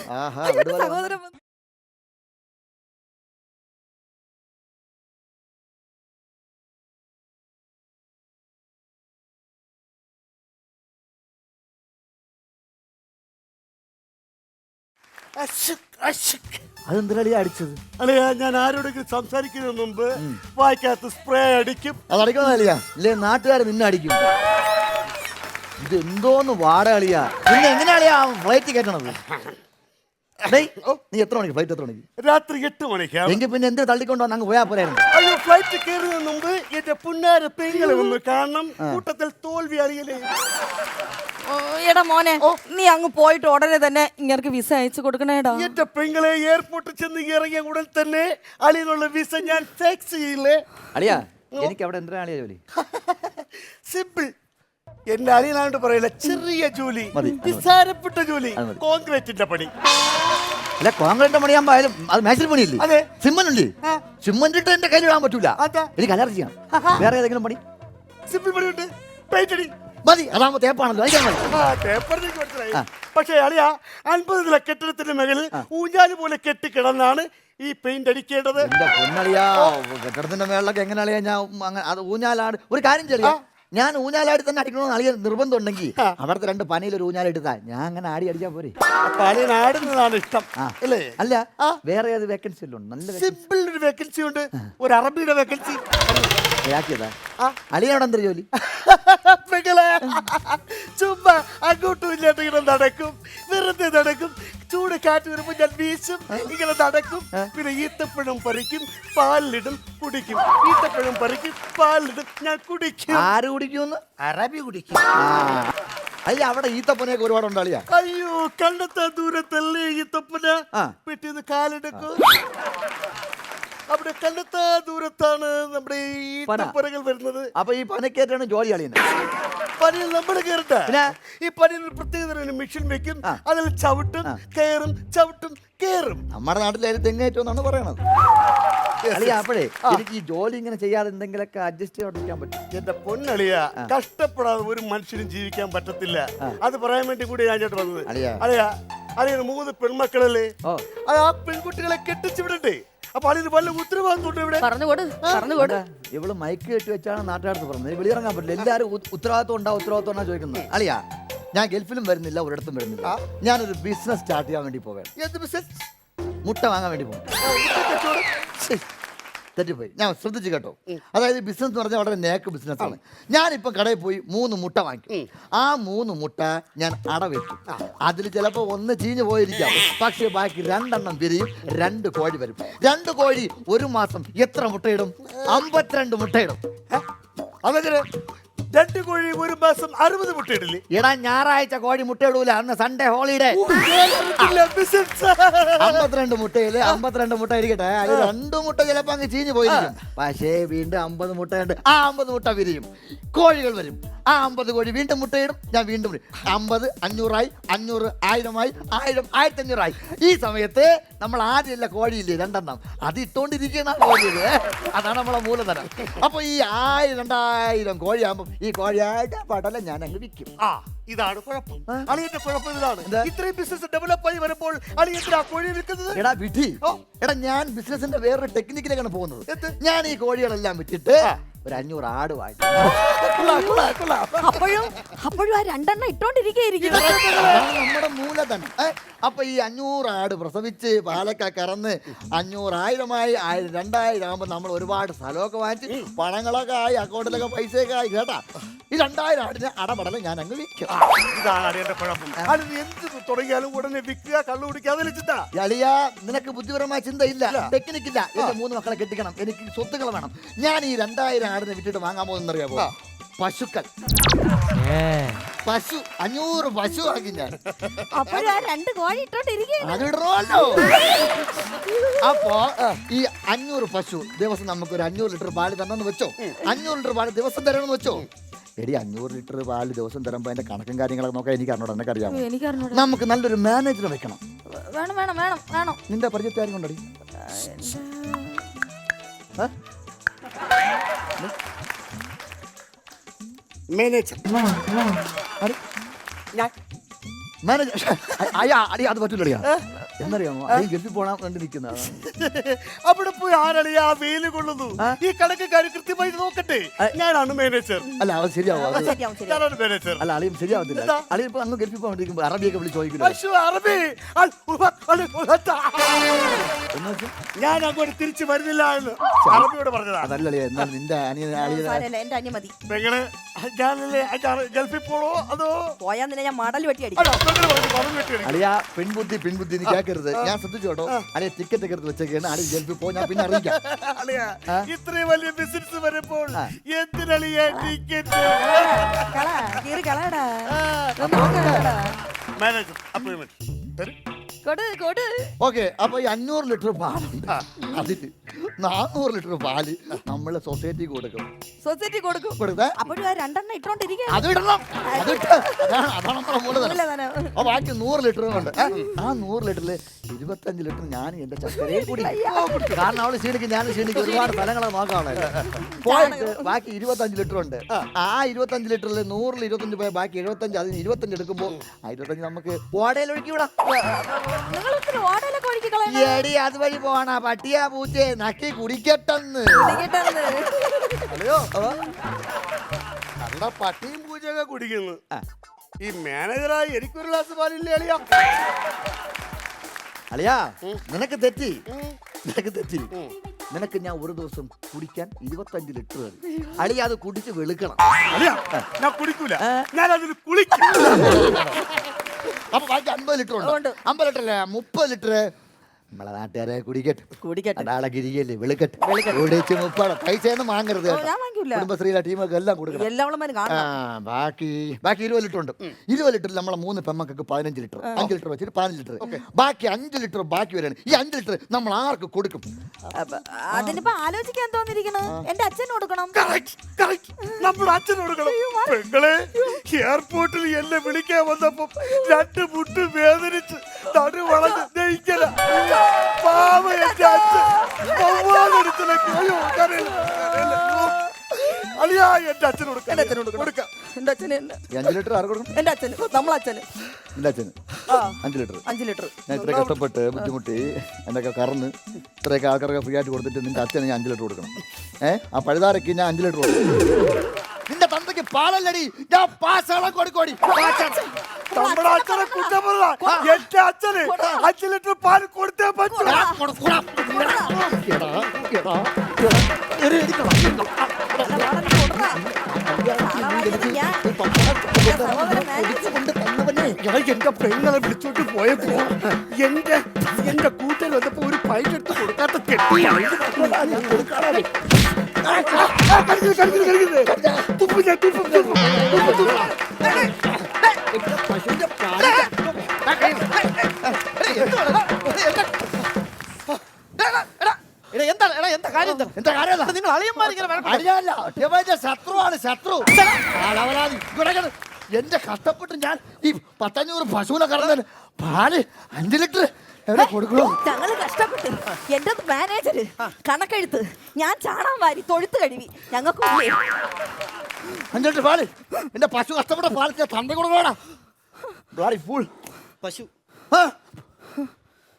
അതെന്തിനാ അടിച്ചത്? അല്ലയാ, ഞാൻ ആരോടെങ്കിലും സംസാരിക്കുന്നതിന് മുമ്പ് വായിക്കകത്ത് സ്പ്രേ അടിക്കും. അതടിക്കണതല്ല, ഇല്ലേ നാട്ടുകാർ നിന്നെ അടിക്കും. ഇത് എന്തോന്ന് വാട കളിയാ. പിന്നെ എങ്ങനെയാളിയാ ഫ്ലൈറ്റ് കയറ്റണത്? ഡേയ്, നീ എത്ര മണിക്ക് ഫ്ലൈറ്റ്? എത്ര മണിക്ക്? രാത്രി 8 മണിക്കാണ്. എങ്കിൽ പിന്നെ എന്തിനു തള്ളിക്കൊണ്ടോ അങ്ങ് പോയാ പോരായിരുന്നു? അയ്യോ, ഫ്ലൈറ്റ് കയറുന്നതിന് മുമ്പ് എന്റെ പുന്നാര പെങ്ങളെ ഒന്ന് കാണണം. കൂട്ടത്തിൽ തോൽവി അറിയലേ. എടാ മോനെ, നീ അങ്ങ് പോയിട്ട് ഉടനെ തന്നെ ഇങ്ങനെ വിസ അയച്ചു കൊടുക്കണേടാ. എന്റെ പെങ്ങളെ എയർപോർട്ടിൽ ചെന്ന് ഇറങ്ങിയ ഉടൻ തന്നെ അളിയനുള്ള വിസ ഞാൻ ഫിക്സ് ചെയ്യില്ലേ. അളിയാ, എനിക്ക് അവിടെ എന്തിനാ അളിയാ ജോലി? സിമ്പിൾ. എന്റെ അളിയനായിട്ട് പറയില്ല, ചെറിയ ജോലി, മതി. നിസ്സാരപ്പെട്ട ജോലി, അത് മതി. കോൺക്രീറ്റിന്റെ പണി. അല്ല, കോൺക്രീറ്റ് പണിയാകുമ്പോ ആയാലും അത് മേശിൽ പണിയില്ലേ? അതെ. സിമ്മന്റ് ഉണ്ട്. സിമ്മന്റ് ഇട്ട് എന്റെ കയ്യിൽ ഇടാൻ പറ്റൂല. അതാ. എനിക്ക് അലർജിയാണ്. വേറെ ഏതെങ്കിലും പണി സിമ്പിൾ പണിയുണ്ട്, പെയിന്റ് അടി. മതി. അതാകുമ്പോ തേപ്പാണല്ലോ. എനിക്ക് മതി. പേപ്പറിലേക്ക് മനസ്സിലായി. പക്ഷേ അളിയ 50 നില കെട്ടിടത്തിന്റെ മുകളിൽ ഊഞ്ഞാല് പോലെ കെട്ടിക്കിടന്നാണ് ഈ പെയിന്റ് അടിക്കേണ്ടത്. എന്റെ പൊന്നളിയാ, കെട്ടിടത്തിന്റെ മേളിലൊക്കെ എങ്ങനെയാളിയാ ഞാൻ അങ്ങനെ അത് ഊഞ്ഞാലാട്. ഒരു കാര്യം ചെയ്യാം, ഞാൻ ഊഞ്ഞാലാടി തന്നെ അടിക്കണമെന്ന് അളിയ നിർബന്ധം ഉണ്ടെങ്കിൽ അവിടുത്തെ 2 പനയിൽ ഒരു ഊഞ്ഞാൽ എടുത്താ ഞാൻ അങ്ങനെ ആടി അടിച്ചാ പോരെ. അപ്പൊ അളിയൻ ആടുന്നതാണ് ഇഷ്ടം അല്ലേ? അല്ല, വേറെ ഏത് വേക്കൻസി ഉണ്ടോ? നല്ല സിമ്പിൾ ഒരു വേക്കൻസി ഉണ്ട്, ഒരു അറബിയുടെ വേക്കൻസി. ആക്കിയതാ. അളിയനോട് എന്താ ജോലി? പെങ്ങളെ, ചുമ്മാ അങ്ങോട്ടും ഇല്ലാണ്ട് ഇങ്ങനെ നടക്കും, വെറുതെ നടക്കും. ചൂട് കാറ്റ് വരുമ്പോ ഞാൻ വീശും, ഇങ്ങനെ നടക്കും. പിന്നെ ഈത്തപ്പഴം പറിക്കും, പാലിലിടും, കുടിക്കും. ഈത്തപ്പഴം പറിക്കും, പാലിലിടും, ഞാൻ കുടിക്കും. ആര് കുടിക്കുമെന്ന്? അറബി കുടിക്കും. അല്ല, അവിടെ ഈത്തപ്പനയൊക്കെ ഒരുപാടുണ്ട് അളിയാ. അയ്യോ, കണ്ടെത്താൻ ദൂരത്തല്ലേ ഈത്തപ്പന. പിറ്റേന്ന് കാലെടുക്കും. അവിടെ കണ്ടെത്താ ദൂരത്താണ് നമ്മുടെ ഈ ഈത്തപ്പനകൾ വരുന്നത്. അപ്പൊ ഈ പനക്കേറ്റാണ് ജോലി അളിയന്. പനിയിൽ നമ്മൾ കയറട്ടെ. ഈ പനിയിൽ പ്രത്യേക മെഷീൻ വെക്കും, അതിൽ ചവിട്ടും കയറും, ചവിട്ടും കയറും. നമ്മുടെ നാട്ടിൽ തെങ്ങേറ്റം എന്നാണ് പറയണത്. അളിയാ, അപ്പോഴേ എനിക്ക് ഈ ജോലി ഇങ്ങനെ ചെയ്യാതെ എന്തെങ്കിലുമൊക്കെ അഡ്ജസ്റ്റ് ചെയ്തോണ്ടിരിക്കാൻ പറ്റും. എന്റെ പൊന്നളിയ, കഷ്ടപ്പെടാതെ ഒരു മനുഷ്യനും ജീവിക്കാൻ പറ്റത്തില്ല. അത് പറയാൻ വേണ്ടി കൂടി ഞാൻ ചേട്ടൻ വന്നത്. അളിയ, അളിയന് 3 പെൺമക്കളല്ലേ? ആ പെൺകുട്ടികളെ കെട്ടിച്ചു വിടണ്ടേ? അപ്പൊ അതിന് വല്ല ഉത്തരവാദിത്വം ഇവിടെ. പറഞ്ഞുകൊട്. ഇവള് മൈക്ക് കെട്ടി വെച്ചാണ് നാട്ടുകാർക്ക് പറഞ്ഞത്. വെളിയിറങ്ങാൻ പറ്റില്ല. എല്ലാവരും ഉത്തരവാദിത്വം ഉണ്ടാ ചോദിക്കുന്നത്. അളിയാ, ഞാൻ ഗൾഫിലും വരുന്നില്ല, ഒരിടത്തും വരുന്നില്ല. ഞാനൊരു ബിസിനസ് സ്റ്റാർട്ട് ചെയ്യാൻ വേണ്ടി പോകാൻ. എന്ത് ബിസിനസ്? മുട്ട വാങ്ങാൻ വേണ്ടി പോകും. തെറ്റിപ്പോയി, ഞാൻ ശ്രദ്ധിച്ചു കേട്ടോ. അതായത് ബിസിനസ് എന്ന് പറഞ്ഞാൽ വളരെ നേക്ക് ബിസിനസ്സാണ്. ഞാനിപ്പോൾ കടയിൽ പോയി 3 മുട്ട വാങ്ങിക്കും. ആ 3 മുട്ട ഞാൻ അടവെക്കും. അതിൽ ചിലപ്പോൾ 1 ചീഞ്ഞ് പോയിരിക്കാം, പക്ഷേ ബാക്കി 2 എണ്ണം വിരിയും, 2 കോഴി വരും. 2 കോഴി ഒരു മാസം എത്ര മുട്ടയിടും? 52 മുട്ടയിടും. അതെങ്ങനെ 2 കോഴി ഒരു മാസം 60 മുട്ടയിടില്ലേ? എടാ, ഞായറാഴ്ച കോഴി മുട്ടയിടൂല, അന്ന് സൺഡേ ഹോളിഡേ. 52 മുട്ടയില് 52 മുട്ട ഇരിക്കട്ടെ, അത് 2 മുട്ട ചിലപ്പോ അങ്ങ് ചീഞ്ഞ് പോയിരിക്കും. പക്ഷേ വീണ്ടും 50 മുട്ടയുണ്ട്. ആ 50 മുട്ട വിരിയും, കോഴികൾ വരും. ആ 50 കോഴി വീണ്ടും മുട്ടയിടും, ഞാൻ വീണ്ടും 50, 500 ആയി, 500 1000 ആയി, 1000 1500 ആയി. ഈ സമയത്ത് നമ്മൾ ആദ്യമല്ല കോഴിയില്ലേ 2 എണ്ണം, അത് ഇട്ടോണ്ടിരിക്കുന്ന കോഴിയില്, അതാണ് നമ്മളെ മൂലധനം. അപ്പൊ ഈ 1000 2000 കോഴിയാകുമ്പോ ഈ കോഴിയായിട്ട് പടല ഞാൻ അങ്ങ് വിൽക്കും. ഇതാണ് കുഴപ്പം. അളിയന്റെ കുഴപ്പം ഇതാണ്. ഇത്രയും ബിസിനസ് ഡെവലപ്പ് ആയി വരുമ്പോൾ അളിയത്തിന് ആ കോഴി വിൽക്കുന്നത്. എടാ വിധി, എടാ ഞാൻ ബിസിനസിന്റെ വേറൊരു ടെക്നിക്കിലേക്കാണ് പോകുന്നത്. ഞാൻ ഈ കോഴികളെല്ലാം വിറ്റിട്ട് ഒരു 500 ആട് വാങ്ങി. അപ്പോഴും ആ 2 എണ്ണം ഇട്ടോണ്ടിരിക്കും. നമ്മുടെ മൂലധനം. അപ്പൊ ഈ 500 ആട് പ്രസവിച്ച് പാലൊക്കെ കറന്ന് 500 1000 ആയി, 2000 ആകുമ്പോ നമ്മൾ ഒരുപാട് സ്ഥലമൊക്കെ വാങ്ങിച്ച് പണങ്ങളൊക്കെ ആയി, അക്കൗണ്ടിലൊക്കെ പൈസയൊക്കെ ആയി കേട്ടാ. ഈ 2000 ആടിന് അടപടല ഞാൻ അങ്ങ് വിൽക്കും. ഇതാണ് അളിയന്റെ കുഴപ്പം. അത് എന്ത് തുടങ്ങിയാലും ഉടനെ വിൽക്കുക, കള്ളു കുടിക്കാതെ ചിന്ത. അളിയാ, നിനക്ക് ബുദ്ധിപരമായ ചിന്തയില്ല, ടെക്നിക്കില്ല. എന്റെ 3 മക്കളെ കെട്ടിക്കണം, എനിക്ക് സ്വത്തുക്കൾ വേണം. ഞാൻ ഈ 2000 ആടിനെ വിട്ടിട്ട് വാങ്ങാൻ പോകുന്നറിയാമോ? പശുക്കൾ. പശു 500 പശു ആക്കി ഞാൻ. അപ്പോഴും ആ 2 കോഴി ഇട്ടോണ്ടിരിക്കും. അതിടണമല്ലോ. അപ്പോ ഈ 500 പശു ദിവസം നമുക്ക് ഒരു 500 ലിറ്റർ പാല് തരണമെന്ന് വെച്ചോ. 500 ലിറ്റർ പാല് ദിവസം തരണമെന്ന് വെച്ചോ. എടി, 500 ലിറ്റർ പാല് ദിവസം തരുമ്പോ അതിന്റെ കണക്കും കാര്യങ്ങളൊക്കെ നോക്കാൻ എനിക്ക് അറിഞ്ഞോടാ. എനക്ക് അറിയാം. നമുക്ക് നല്ലൊരു മാനേജർ വെക്കണം. വേണം. നിന്റെ പരിചയത്താരും കൊണ്ടടി. മാനേജർ. മാനേജർ അടി അത് പറ്റൂലടിയാ. എന്നറിയാമോ അളിയൻ ഗൾഫിൽ പോകാൻ വേണ്ടി നിൽക്കുന്നതാണ്. അവിടെ പോയി ആരളിയ ആ വെയില് കൊള്ളുന്നു. ഈ കണക്കുകാർ കൃത്യമായി നോക്കട്ടെ. ഞാനാണ് മാനേജർ. അല്ല അത് ശരിയാവും അത് ശരിയാവും ശരിയാവും ഞാനാണ് മാനേജർ. അല്ല അളിയും ശരിയാവത്തില്ല. എന്താ? അളിയൻ ഇപ്പൊ അങ്ങ് ഗൾഫിൽ പോകാൻ വേണ്ടി അറബിയൊക്കെ വിളിച്ച് ചോദിക്കില്ല. അശ്ശോ, അറബി. ഞാൻ അങ്ങോട്ട് തിരിച്ചു വരുന്നില്ല എന്ന് അറബിയോട് പറഞ്ഞതാ. അതല്ല അളിയ എന്നാൽ നിന്റെ അളിയ സാരമില്ല, എന്റെ അന്യ മതി. പെങ്ങള് ഞാനല്ലേ ഗൾഫിൽ പോണോ അതോ പോയാൽ നിന്നെ ഞാൻ മടൽ വെട്ടി അടിക്കും. അല്ല, പെങ്ങള് പറഞ്ഞു വെട്ടിയാണ്. അളിയ പെൺബുദ്ധി നീ കേൾക്കരുത്. ഞാൻ ശ്രദ്ധിച്ചു കേട്ടോ. അളിയ ടിക്കറ്റ് ഒക്കെ എടുത്ത് വെച്ചേക്കാണ്. അളിയ ഗൾഫിൽ പോകും. ഞാൻ പിന്നെ അറിയിക്കാം. അളിയാ, ഇത്രയും വലിയ ബിസിനസ് വരുമ്പോൾ എന്തിനളിയ ടിക്കറ്റ്? കള കീറി കളയടാ. മാനേജർ അപ്പോയിന്റ്മെന്റ് തരും. കൊടു കൊടു. ഓക്കെ, അപ്പൊ ഈ 500 ലിറ്റർ പാലുണ്ട്. അതില് 400 ലിറ്റർ പാല് നമ്മളെ സൊസൈറ്റി കൊടുക്കും. സൊസൈറ്റി കൊടുക്കും. കൊടുത്തേ അപ്പോഴും ആ 2 ഇട്ടോണ്ടിരിക്കുക. അത് ഇടണം. അതിട്ട് അതാണ് നമ്മളെ മൂലധനം. അപ്പൊ ബാക്കി 100 ലിറ്റർ ഉണ്ട്. ആ 100 ലിറ്ററില് 25 ലിറ്റർ ഞാൻ എന്റെ ചക്കരയെ കൂടി കാരണം അവള് ക്ഷീണിക്കും ഞാൻ ക്ഷീണിക്കും ഒരുപാട് സ്ഥലങ്ങളെ നോക്കാനുള്ളത് പോയിട്ട് ബാക്കി 25 ലിറ്റർ ഉണ്ട്. ആ 25 ലിറ്ററിൽ 100ൽ 25 പോയ ബാക്കി 75 അതിന് 25 എടുക്കുമ്പോ ആ 25 നമുക്ക് ഓടയിൽ ഒഴുക്കി വിടാം. നിങ്ങൾ ഇത്ര ഓടയിലൊക്കെ ഒഴുക്കി കളയണം. എടി അതുവഴി പോണ പട്ടിയാ പൂച്ചയെ നക്കി കുടിക്കട്ടെന്ന്. കുടിക്കട്ടെന്ന്. അല്ലയോ കണ്ട പട്ടിയും പൂജയൊക്കെ കുടിക്കുന്നു. ഈ മാനേജറായി എനിക്കൊരു ഗ്ലാസ് പാലില്ലേ അളിയാ? അളിയാ നിനക്ക് തെറ്റി. നിനക്ക് ഞാൻ ഒരു ദിവസം കുടിക്കാൻ 25 ലിറ്റർ തരും. അളിയ അത് കുടിച്ച് വെളുക്കണം. അളിയാ, ഞാൻ കുടിക്കൂല, ഞാൻ അതിന് കുളിക്കും. അപ്പൊ ബാക്കി 50 ലിറ്റർ ഉണ്ട്. 50 ലിറ്റർ അല്ലേ 30 ലിറ്റർ നമ്മളെ നാട്ടുകാരെ കുടിക്കട്ടെ. അടാളെ ഗിരികല്ലേ വെളുക്കട്ടെ. കുടിച്ച് 30 പൈസയൊന്നും വാങ്ങരുത്. ഞാൻ വാങ്ങില്ല. കുടുംബശ്രീയിലെ ടീമൊക്കെ എല്ലാം കൊടുക്കണം. എല്ലാവരും കാണാം. ബാക്കി 20 ലിറ്റർ ഉണ്ട്. 20 ലിറ്ററിൽ നമ്മളെ 3 പെമ്മക്കൊക്കെ 15 ലിറ്റർ 5 ലിറ്റർ വെച്ചിട്ട് 15 ലിറ്റർ. ബാക്കി 5 ലിറ്റർ ബാക്കി വരാണ്. ഈ 5 ലിറ്റർ നമ്മൾ ആർക്ക് കൊടുക്കും? അതിനിപ്പോ ആലോചിക്കാൻ തോന്നിരിക്കണ്. എന്റെ അച്ഛന് കൊടുക്കണം. നമ്മുടെ അച്ഛൻ കൊടുക്കണം. പെങ്ങളെ എയർപോർട്ടിൽ എന്നെ വിളിക്കാൻ വന്നപ്പോ 2 മുട്ട് വേദനിച്ച് നടു വളഞ്ഞ് ദഹിക്കല. പാവ എന്റെ അച്ഛൻ അളിയാ എന്റെ അച്ഛന് കൊടുക്കാം. എന്റെ അച്ഛന് 5 ലിറ്റർ ആർക്ക് കൊടുക്കും? എന്റെ അച്ഛന് നമ്മളച്ഛന്. എന്റെ അച്ഛന് 5 ലിറ്റർ. 5 ലിറ്റർ. ഞാൻ ഇത്ര കഷ്ടപ്പെട്ട് ബുദ്ധിമുട്ടി എന്നൊക്കെ കറന്ന് ഇത്രയൊക്കെ ആൾക്കാരൊക്കെ ഫ്രീ ആയിട്ട് കൊടുത്തിട്ട് നിന്റെ അച്ഛന് ഞാൻ 5 ലിറ്റർ കൊടുക്കണം. ആ പഴുതാരക്ക് ഞാൻ 5 ലിറ്റർ കൊടുക്കും. നിന്റെ തന്തയ്ക്ക് പാലല്ലടി ഞാൻ പാശാളം കൊടുക്കോടി. നമ്മുടെ അച്ഛനെ കുറ്റം പറ. എന്റെ അച്ഛന് 5 ലിറ്റർ പാൽ കൊടുത്തേ പറ്റൂ. എന്റെ പെങ്ങളെ വിളിച്ചോട്ട് പോയപ്പോ എന്റെ കൂട്ടൽ വന്നപ്പോ ഒരു പൈസ എടുത്ത് കൊടുക്കാത്ത കെട്ടിയാണ്. നിങ്ങൾ അളിയന്മാരിങ്ങനെ ശത്രുവാണ് ശത്രു. എന്റെ കഷ്ടപ്പെട്ട് ഞാൻ ഈ 500 പശുവിനെ കറന്നതിന് പാല് 5 ലിറ്റർ എവിടെ കൊടുക്കണോ? ഞങ്ങള് കഷ്ടപ്പെട്ട് എന്റെ മാനേജര് കണക്കെഴുത്ത് ഞാൻ ചാണാൻ വാരി തൊഴുത്ത് കഴുകി ഞങ്ങൾക്ക് 5 ലിറ്റർ പാല് എന്റെ പശു കഷ്ടപ്പെട്ട പാല് തന്ത കൊടുക്കണോടാ. ഫുൾ പശു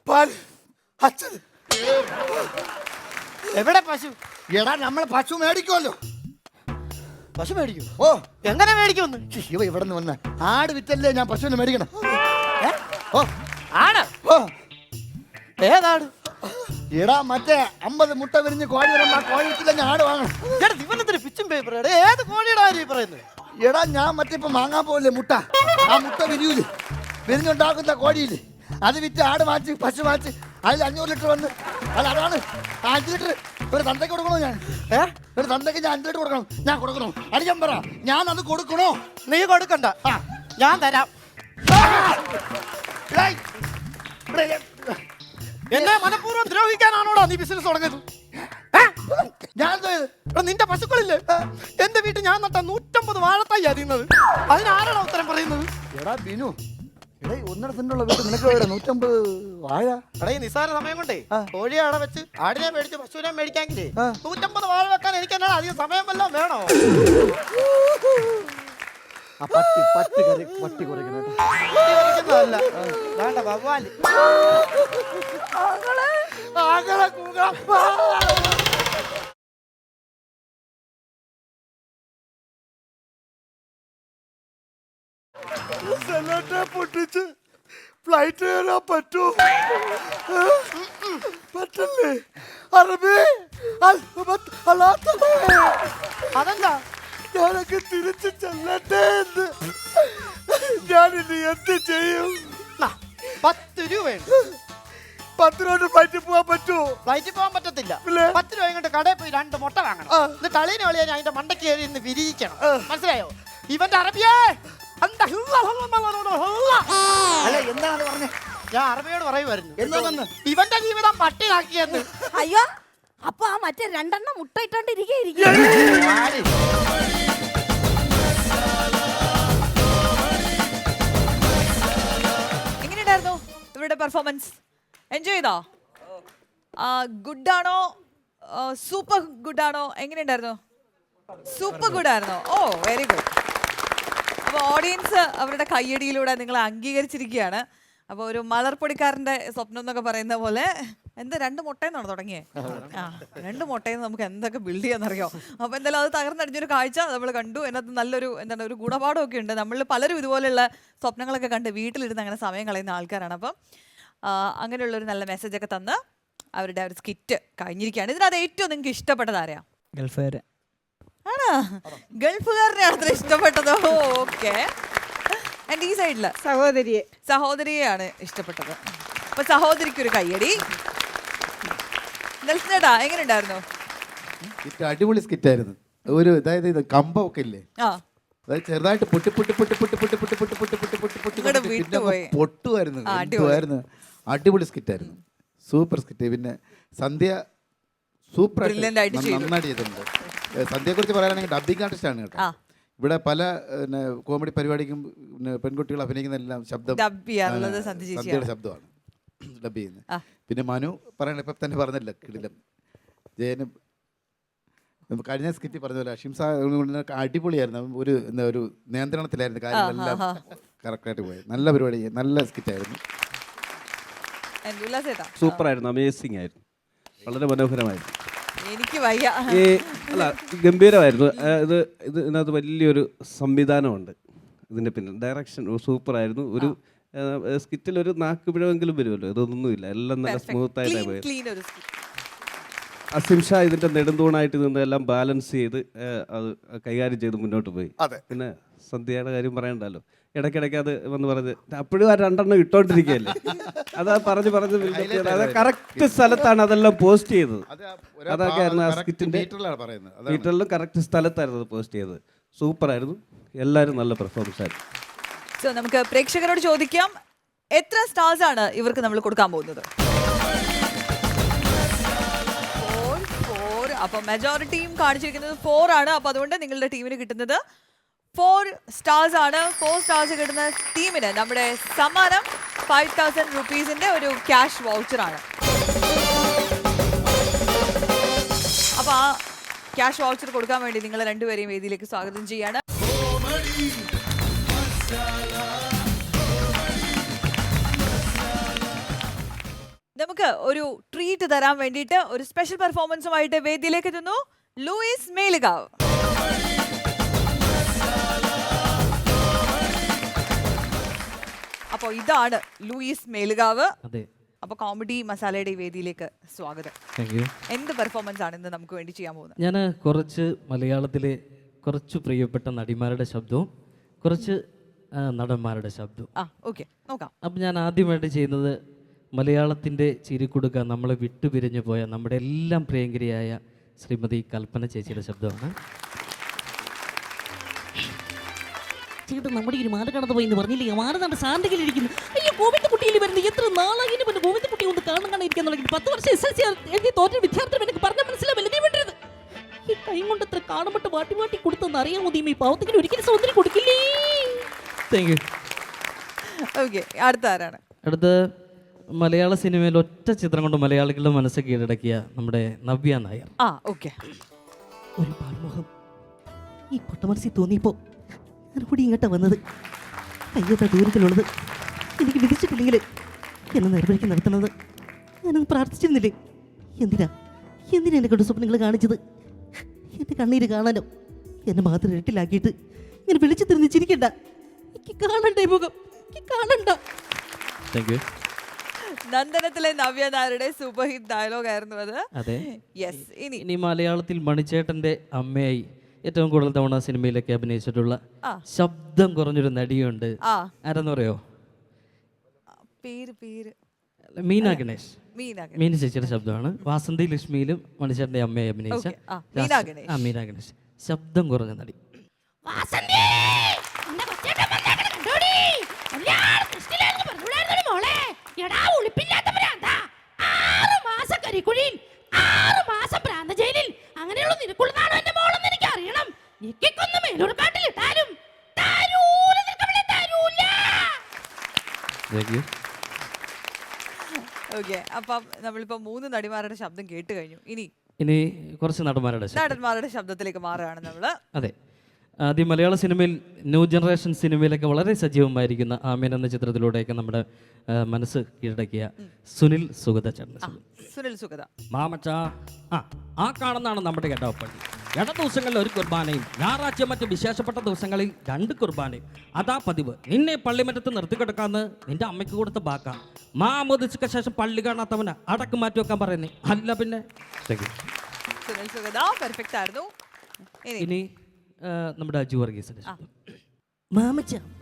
പാൽ അച്ഛൻ എവിടെ പശു? എടാ നമ്മളെ പശു മേടിക്കുമല്ലോ. പശു മേടിക്കും? ഓ എങ്ങനെ മേടിക്കുമെന്ന്? ഇവ ഇവിടെ നിന്ന് വന്ന ആട് വിറ്റല്ലേ ഞാൻ പശുവിനെ മേടിക്കണം. ഓ ആണ്. ഓ ഏതാണ്? എടാ മറ്റേ 50 മുട്ട വിരിഞ്ഞ് കോഴി വരുമ്പോ ആ കോഴി വിറ്റില്ല ഞാൻ ആട് വാങ്ങണം. എടാ ദിവനത്തിന് പിച്ചും പേപ്പർ. ഏത് കോഴിയുടെ കാര്യം പറയുന്നത്? എടാ ഞാൻ മറ്റേ ഇപ്പൊ വാങ്ങാൻ പോകില്ലേ മുട്ട. ആ മുട്ട വിരിയൂല് വിരിഞ്ഞുണ്ടാക്കുന്ന കോഴിയില് അത് വിറ്റ് ആട് വാങ്ങിച്ച് പശു വാങ്ങിച്ച് അതിൽ 500 ലിറ്റർ വന്ന് അതാണ് 5 ലിറ്റർ ഒരു തന്തയ്ക്ക് കൊടുക്കണോ? ഞാൻ ഒരു തന്തയ്ക്ക് ഞാൻ 5 ലിറ്റർ കൊടുക്കണം. ഞാൻ കൊടുക്കണോ? അടിക്കാൻ പറ. ഞാൻ അത് കൊടുക്കണോ? നീ കൊടുക്കണ്ട, ഞാൻ തരാം. എന്നെ മനഃപൂർവ്വം ദ്രോഹിക്കാനാണോടാ നീ ബിസിനസ് തുടങ്ങിയത്? ഞാൻ നിന്റെ പശുക്കളില്ലേ എന്റെ വീട്ടിൽ ഞാൻ നട്ട 150 വാഴത്തയ്യാ തിന്നത്. അതിനാരാണ് ഉത്തരം പറയുന്നത്? എടാ ബിനു എടേ 1.5 സെന്റുള്ള വീട് നിനക്ക് 150 വാഴ. എടാ ഈ നിസ്സാര സമയം കൊണ്ടേ കോഴിയെ അവിടെ വെച്ച് ആടിനെ മേടിച്ച് പശുവിനെ മേടിക്കാങ്കിലേ 150 വാഴ വെക്കാൻ എനിക്ക് എന്നാ അധികം സമയം വല്ലതും വേണോ? ആ പട്ടി കറി പട്ടി കുറയ്ക്കണം കേട്ടോ. ഇരിക്കുന്നതല്ല. വേണ്ട ഭഗവാൻ. ആങ്ങളെ കൂകപ്പ. സെല്ലോട്ടെ പൊട്ടിച്ച് ഫ്ലൈറ്റ് കയറാൻ പറ്റൂ? പറ്റല്ലേ? അറബി അതെന്താ? ഞാനൊക്കെ തിരിച്ച് ചെല്ലട്ടെ എന്ന്. ഞാനിനി എന്ത് ചെയ്യും? 10 രൂപയുണ്ട്. 10 രൂപ ഫ്ലൈറ്റിൽ പോകാൻ പറ്റുമോ? ഫ്ലൈറ്റിൽ പോകാൻ പറ്റത്തില്ല. ഇല്ലേ? 10 രൂപ കൊണ്ട് കടയിൽ പോയി 2 മുട്ട വാങ്ങണം. എന്നിട്ട് അളിയനെ വളിയാൻ അതിന്റെ മണ്ടയ്ക്ക് കയറി ഇന്ന് വിരിയിക്കണം. മനസ്സിലായോ? ഇവന്റെ അറബിയേ അല്ല എന്താണ് പറഞ്ഞേ? ഞാൻ അറബിയോട് പറയുമായിരുന്നു എന്താണെന്ന്? ഇവന്റെ ജീവിതം പട്ടിലാക്കിയെന്ന്. അയ്യോ അപ്പൊ ആ മറ്റേ 2 മുട്ട ഇട്ടാണ്ടിരിക്കേ. എങ്ങനെയുണ്ടായിരുന്നു ഇവരുടെ പെർഫോമൻസ്? എൻജോയ് ചെയ്തോ? ഗുഡാണോ സൂപ്പർ ഗുഡാണോ? എങ്ങനെയുണ്ടായിരുന്നു? സൂപ്പർ ഗുഡ് ആയിരുന്നോ? ഓ വെരി ഗുഡ്. അപ്പോൾ ഓഡിയൻസ് അവരുടെ കയ്യടിയിലൂടെ നിങ്ങളെ അംഗീകരിച്ചിരിക്കുകയാണ്. അപ്പോൾ ഒരു മലർപ്പൊടിക്കാരൻ്റെ സ്വപ്നം എന്നൊക്കെ പറയുന്ന പോലെ എന്താ 2 മുട്ടയെന്നാണ് തുടങ്ങിയത്. 2 മുട്ടയിൽ നമുക്ക് എന്തൊക്കെ ബിൽഡ് ചെയ്യാന്നറിയോ? അപ്പോൾ എന്തായാലും അത് തകർന്നടിഞ്ഞൊരു കാഴ്ച നമ്മൾ കണ്ടു. അതിനകത്ത് നല്ലൊരു എന്താണ് ഒരു ഗുണപാഠമൊക്കെ ഉണ്ട്. നമ്മൾ പലരും ഇതുപോലെയുള്ള സ്വപ്നങ്ങളൊക്കെ കണ്ട് വീട്ടിലിരുന്ന് അങ്ങനെ സമയം കളയുന്ന ആൾക്കാരാണ്. അപ്പം അങ്ങനെയുള്ളൊരു നല്ല മെസ്സേജൊക്കെ തന്ന് അവരുടെ ഒരു സ്കിറ്റ് കഴിഞ്ഞിരിക്കുകയാണ്. ഇതിനകത്ത് ഏറ്റവും നിങ്ങൾക്ക് ഇഷ്ടപ്പെട്ടത് ആരെയാ? ഗൾഫുകാരെ. ആണോ? ഗൾഫുകാരനെയാണ് അത്ര ഇഷ്ടപ്പെട്ടത്? ഓക്കെ. എൻ്റെ ഈ സൈഡില് സഹോദരിയെയാണ് ഇഷ്ടപ്പെട്ടത്. അപ്പൊ സഹോദരിക്ക് ഒരു കയ്യടി. നെൽസനേട്ടാ എങ്ങനെയുണ്ടായിരുന്നു? അടിപൊളി സ്കിറ്റായിരുന്നു. ഒരു അതായത് ഇത് കമ്പമൊക്കെ ഇല്ലേ, ആ അതായത് ചെറുതായിട്ട് പൊട്ടി പൊട്ടി പൊട്ടി പൊട്ടി പൊട്ടി പൊട്ടി പൊട്ടി പൊട്ടി പൊട്ടി പൊട്ടി പൊട്ടി ഇങ്ങോട്ട് പിന്നെ വിട്ടുപോയി. പൊട്ടുമായിരുന്നു. ആ, അടിപൊളി. എന്തുവായിരുന്നു? അടിപൊളി സ്കിറ്റായിരുന്നു. Super skit. പിന്നെ സന്ധ്യ സൂപ്പർ Brilliant ആയിട്ട് ചെയ്തു. നന്നായിട്ട് ചെയ്തിട്ടുണ്ട്. സന്ധ്യയെ കുറിച്ച് പറയാനാണെങ്കിൽ ഡബിങ് ആർട്ടിസ്റ്റ് ആണ് കേട്ടോ. ആ. ഇവിടെ പല കോമഡി പരിപാടിക്കും പെൺകുട്ടികൾ അഭിനയിക്കുന്ന എല്ലാം ശബ്ദം ഡബ് ചെയ്യാറുള്ളത് സന്ധ്യ സന്ധ്യയുടെ ചേച്ചിയാണ്. ശബ്ദമാണ് ഡബ് ചെയ്യുന്നത്. ആ. പിന്നെ മനു പറയണ ഇപ്പം തന്നെ പറഞ്ഞല്ലോ കിടിലം. ജയനും കഴിഞ്ഞ സ്കിറ്റ് പറഞ്ഞ പോലെ ഷിംസ അടിപൊളിയായിരുന്നു. ഒരു എന്താ ഒരു നിയന്ത്രണത്തിലായിരുന്നു കാര്യങ്ങളെല്ലാം കറക്റ്റായിട്ട് പോയത്. നല്ല പരിപാടി, നല്ല സ്കിറ്റായിരുന്നു. ഉല്ലാസേട്ടാ സൂപ്പറായിരുന്നു, അമേസിംഗ് ആയിരുന്നു, വളരെ മനോഹരമായിരുന്നു. എനിക്ക് വയ്യ. അല്ല ഗംഭീരമായിരുന്നു. ഇതിനകത്ത് വലിയൊരു സംവിധാനമുണ്ട് ഇതിൻ്റെ പിന്നെ. ഡയറക്ഷൻ സൂപ്പറായിരുന്നു. ഒരു സ്കിറ്റിൽ ഒരു നാക്ക് പിഴവെങ്കിലും വരുമല്ലോ, ഇതൊന്നുമില്ല, എല്ലാം നല്ല സ്മൂത്തായിട്ടാണ് പോയത്. ക്ലീൻ ഒരു skit. അസിം ഷാ ഇതിൻ്റെ നെടുന്തൂണായിട്ട് നിന്ന് എല്ലാം ബാലൻസ് ചെയ്ത് അത് കൈകാര്യം ചെയ്ത് മുന്നോട്ട് പോയി. അതെ. പിന്നെ സന്ധ്യയുടെ കാര്യം പറയണ്ടല്ലോ, ഇടയ്ക്കിടയ്ക്ക് അത് വന്ന് പറഞ്ഞ് അപ്പോഴും ആ 2 ഇട്ടോണ്ടിരിക്കുകയല്ലേ, അതാ പറഞ്ഞ് അത് കറക്റ്റ് സ്ഥലത്താണ് അതെല്ലാം പോസ്റ്റ് ചെയ്തത്. അതൊക്കെയായിരുന്നു ആ സ്കിറ്റിൻ്റെ മീറ്ററിലും കറക്റ്റ് സ്ഥലത്തായിരുന്നു അത് പോസ്റ്റ് ചെയ്തത്. സൂപ്പറായിരുന്നു, എല്ലാവരും നല്ല പെർഫോമൻസ് ആയിരുന്നു. സോ നമുക്ക് പ്രേക്ഷകരോട് ചോദിക്കാം, എത്ര സ്റ്റാർസ് ആണ് ഇവർക്ക് നമ്മൾ കൊടുക്കാൻ പോകുന്നത്? 4. അപ്പൊ മെജോറിറ്റിയും കാണിച്ചിരിക്കുന്നത് 4 ആണ്. അപ്പൊ അതുകൊണ്ട് നിങ്ങളുടെ ടീമിന് കിട്ടുന്നത് 4 സ്റ്റാർസ് ആണ്. 4 സ്റ്റാർസ് കിട്ടുന്ന ടീമിന് നമ്മുടെ സമ്മാനം 5000 റുപ്പീസിന്റെ ഒരു ക്യാഷ് വൗച്ചറാണ്. അപ്പൊ ആ ക്യാഷ് വൗച്ചർ കൊടുക്കാൻ വേണ്ടി നിങ്ങൾ രണ്ടുപേരെയും വേദിയിലേക്ക് സ്വാഗതം ചെയ്യാണ്. നമുക്ക് ഒരു ട്രീറ്റ് തരാൻ വേണ്ടിയിട്ട് ഒരു സ്പെഷ്യൽ പെർഫോമൻസുമായിട്ട് വേദിയിലേക്ക് എത്തുന്നു ലൂയിസ് മേലുകാവ്. അപ്പോൾ ഇതാണ് ലൂയിസ് മേലുകാവ്. അപ്പോൾ കോമഡി മസാലയുടെ ഈ വേദിയിലേക്ക് സ്വാഗതം. എന്ത് പെർഫോമൻസ് ആണ് ഇന്ന് നമുക്ക് വേണ്ടി ചെയ്യാൻ പോകുന്നത്? ഞാൻ കുറച്ച് മലയാളത്തിലെ കുറച്ച് പ്രിയപ്പെട്ട നടിമാരുടെ ശബ്ദവും കുറച്ച് നടന്മാരുടെ ശബ്ദവും. ഓക്കെ, നോക്കാം. അപ്പം ഞാൻ ആദ്യമായിട്ട് ചെയ്യുന്നത് മലയാളത്തിൻ്റെ ചിരിക്കുടുക്ക, നമ്മളെ വിട്ടുപിരിഞ്ഞു പോയ നമ്മുടെ എല്ലാം പ്രിയങ്കരിയായ ശ്രീമതി കൽപ്പന ചേച്ചിയുടെ ശബ്ദമാണ്. ചേട്ടാ നമ്മുടെ ഈ മാല കടന്നു പോയി എന്ന് പറഞ്ഞില്ലേ, മാല നമ്മുടെ സാന്റകയിലിരിക്കുന്നു. അയ്യോ ഗോവിന്ദക്കുട്ടിയിൽ വരുന്നത് എത്ര നാളായി പിന്നെ ഗോവിന്ദക്കുട്ടി ഒന്ന് കാണാനിരിക്കാൻ തുടങ്ങി. 10 വർഷം SSLC എഴുതി തോറ്റ വിദ്യാർത്ഥികൾ എനിക്ക് പറഞ്ഞാൽ മനസ്സിലാവില്ല. നീ വേണ്ടത് ഈ കൈ കൊണ്ട് എത്ര കാണപ്പെട്ട് വാട്ടി വാട്ടി കൊടുത്തെന്ന് അറിയാമോ? നീ ഈ പാവത്തിന് ഒരിക്കലും സൗന്ദര്യം കൊടുക്കില്ലേ? Thank you. ഓക്കെ, അടുത്ത ആരാണ്? അടുത്ത് മലയാള സിനിമയിൽ ഒറ്റ ചിത്രം കൊണ്ട് മലയാളികളുടെ മനസ്സ് കീഴടക്കിയ നമ്മുടെ നവ്യ നായർ. ഓക്കെ. ഒരു പാൽമുഖം ഈ പൊട്ടമനസ്സിൽ തോന്നിയപ്പോ ഞാൻ കൂടി ഇങ്ങോട്ടാ വന്നത്. കയ്യത്ത ദൂരത്തിലുള്ളത് എനിക്ക് വിധിച്ചിട്ടില്ലെങ്കിൽ എന്നെ നിർവഹിക്കാൻ നടത്തുന്നത് ഞാനൊന്ന് പ്രാർത്ഥിച്ചിരുന്നില്ലേ? എന്തിനാ എന്നെ കൊണ്ട് സ്വപ്നങ്ങൾ കാണിച്ചത്? എൻ്റെ കണ്ണീര് കാണാനോ? എന്നെ മാത്രം ഇരട്ടിലാക്കിയിട്ട് ഇങ്ങനെ വിളിച്ചു തിരിഞ്ഞ് ചിരിക്കണ്ട. എനിക്ക് കാണണ്ട ഈ മുഖം, എനിക്ക് കാണണ്ട. Thank you. നന്ദനത്തിലെ നവ്യ നായരുടെ സൂപ്പർ ഹിറ്റ് ഡയലോഗ് ആയിരുന്നു അത്. അതെ. യെസ്. ഇനി മലയാളത്തിൽ മണിച്ചേട്ടൻ്റെ അമ്മയായി ഏറ്റവും കൂടുതൽ തവണ സിനിമയിലൊക്കെ അഭിനയിച്ചിട്ടുള്ള ശബ്ദം കുറഞ്ഞൊരു നടിയുണ്ട്. ആരെന്ന് പറയോ? പേര് മീന ഗണേഷ്. മീന മീന ചേച്ചിയുടെ ശബ്ദമാണ്. വാസന്തി ലക്ഷ്മിയിലും മണിച്ചേട്ടൻ്റെ അമ്മയെ അഭിനയിച്ച മീന ഗണേഷ്. ശബ്ദം കുറഞ്ഞ നടി. ഓക്കെ, അപ്പം നമ്മളിപ്പോ 3 നടിമാരുടെ ശബ്ദം കേട്ട് കഴിഞ്ഞു. ഇനി കുറച്ച് നടന്മാരുടെ ശബ്ദത്തിലേക്ക് മാറുകയാണ് നമ്മള്. അതെ. ആദ്യം മലയാള സിനിമയിൽ ന്യൂ ജനറേഷൻ സിനിമയിലൊക്കെ വളരെ സജീവമായിരിക്കുന്ന ആമീൻ എന്ന ചിത്രത്തിലൂടെയൊക്കെ നമ്മുടെ മനസ്സ് കീഴടക്കിയ സുനിൽ സുഗത ചേട്ടൻ. സുനിൽ സുഗത. മാമച്ച, ആ കാണുന്നതാണ് നമ്മുടെ ഇടവപ്പള്ളി. ഇട ദിവസങ്ങളിൽ ഒരു കുർബാനയും ഞായറാഴ്ച മറ്റ് വിശേഷപ്പെട്ട ദിവസങ്ങളിൽ 2 കുർബാനയും. അതാ പതിവ്. നിന്നെ പള്ളിമറ്റത്ത് നിർത്തിക്കിടക്കാന്ന് നിന്റെ അമ്മയ്ക്ക് കൊടുത്ത ബാക്ക. മാമോദിച്ചക്ക് ശേഷം പള്ളി കാണാത്തവന് അടക്ക് മാറ്റി വെക്കാൻ പറയുന്നേ. അല്ല പിന്നെ. സുനിൽ സുഗത പെർഫെക്റ്റ് ആയിരുന്നു. ഇനി നമ്മുടെ അജു വർഗീസിന്റെ ശബ്ദം.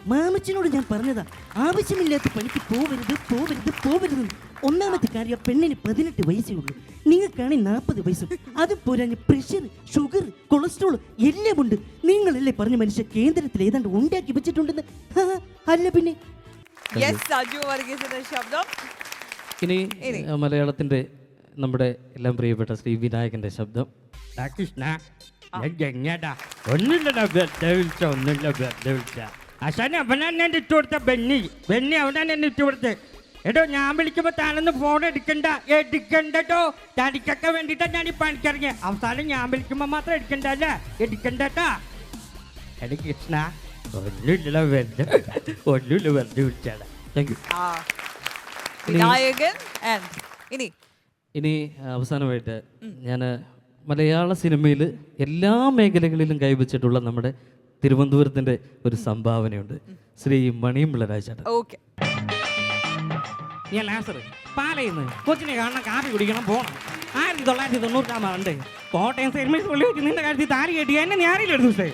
മാമച്ചനോട് ഞാൻ പറഞ്ഞതാ, ആവശ്യമില്ലാത്ത പണിക്ക് പോവരുത്. ഒന്നാമത്തെ കാര്യം, പെണ്ണിന് 18 വയസ്സേ ഉള്ളൂ. നിങ്ങൾക്കാണ് 40 വയസ്സും. അത് പോരാഞ്ഞ് പ്രഷർ, ഷുഗർ, കൊളസ്ട്രോൾ എല്ലാം ഉണ്ട്. നിങ്ങളല്ലേ പറഞ്ഞ മനുഷ്യ കേന്ദ്രത്തിൽ ഏതാണ്ട് ഉണ്ടാക്കി വെച്ചിട്ടുണ്ടെന്ന്. അല്ല പിന്നെ. ഇനി മലയാളത്തിന്റെ നമ്മുടെ എല്ലാം പ്രിയപ്പെട്ട ശ്രീ വിനായകന്റെ ശബ്ദം. എടോ, ഞാൻ വിളിക്കുമ്പോ താനൊന്ന് ഫോൺ എടുക്കണ്ടോ. തനിക്കൊക്കെ വേണ്ടിട്ടാ ഞാൻ ഈ പണിക്കിറങ്ങിയ. അവസാനം ഞാൻ വിളിക്കുമ്പോ മാത്രം എടുക്കണ്ടല്ലേ, എടുക്കണ്ടാ. എടി കൃഷ്ണ, ഒന്നുമില്ല വെറുതെ വിളിച്ചാണ്. Thank you. ഇനി അവസാനമായിട്ട് ഞാൻ മലയാള സിനിമയിൽ എല്ലാ മേഖലകളിലും കൈവച്ചിട്ടുള്ള നമ്മുടെ തിരുവനന്തപുരത്തിന്റെ ഒരു സംഭാവനയുണ്ട്. ശ്രീ മണിയമ്പിള്ള രാജേട്ടൻ. പാലയിന്ന് കൊച്ചിനെ കാണണം, കാപ്പി കുടിക്കണം, പോകണം. 1990 കോട്ടയം സിനിമയിൽ പുള്ളി വെച്ച് നിന്റെ കാര്യത്തിൽ താരി കെട്ടി എന്നെ ഞാനിലെടുത്തു.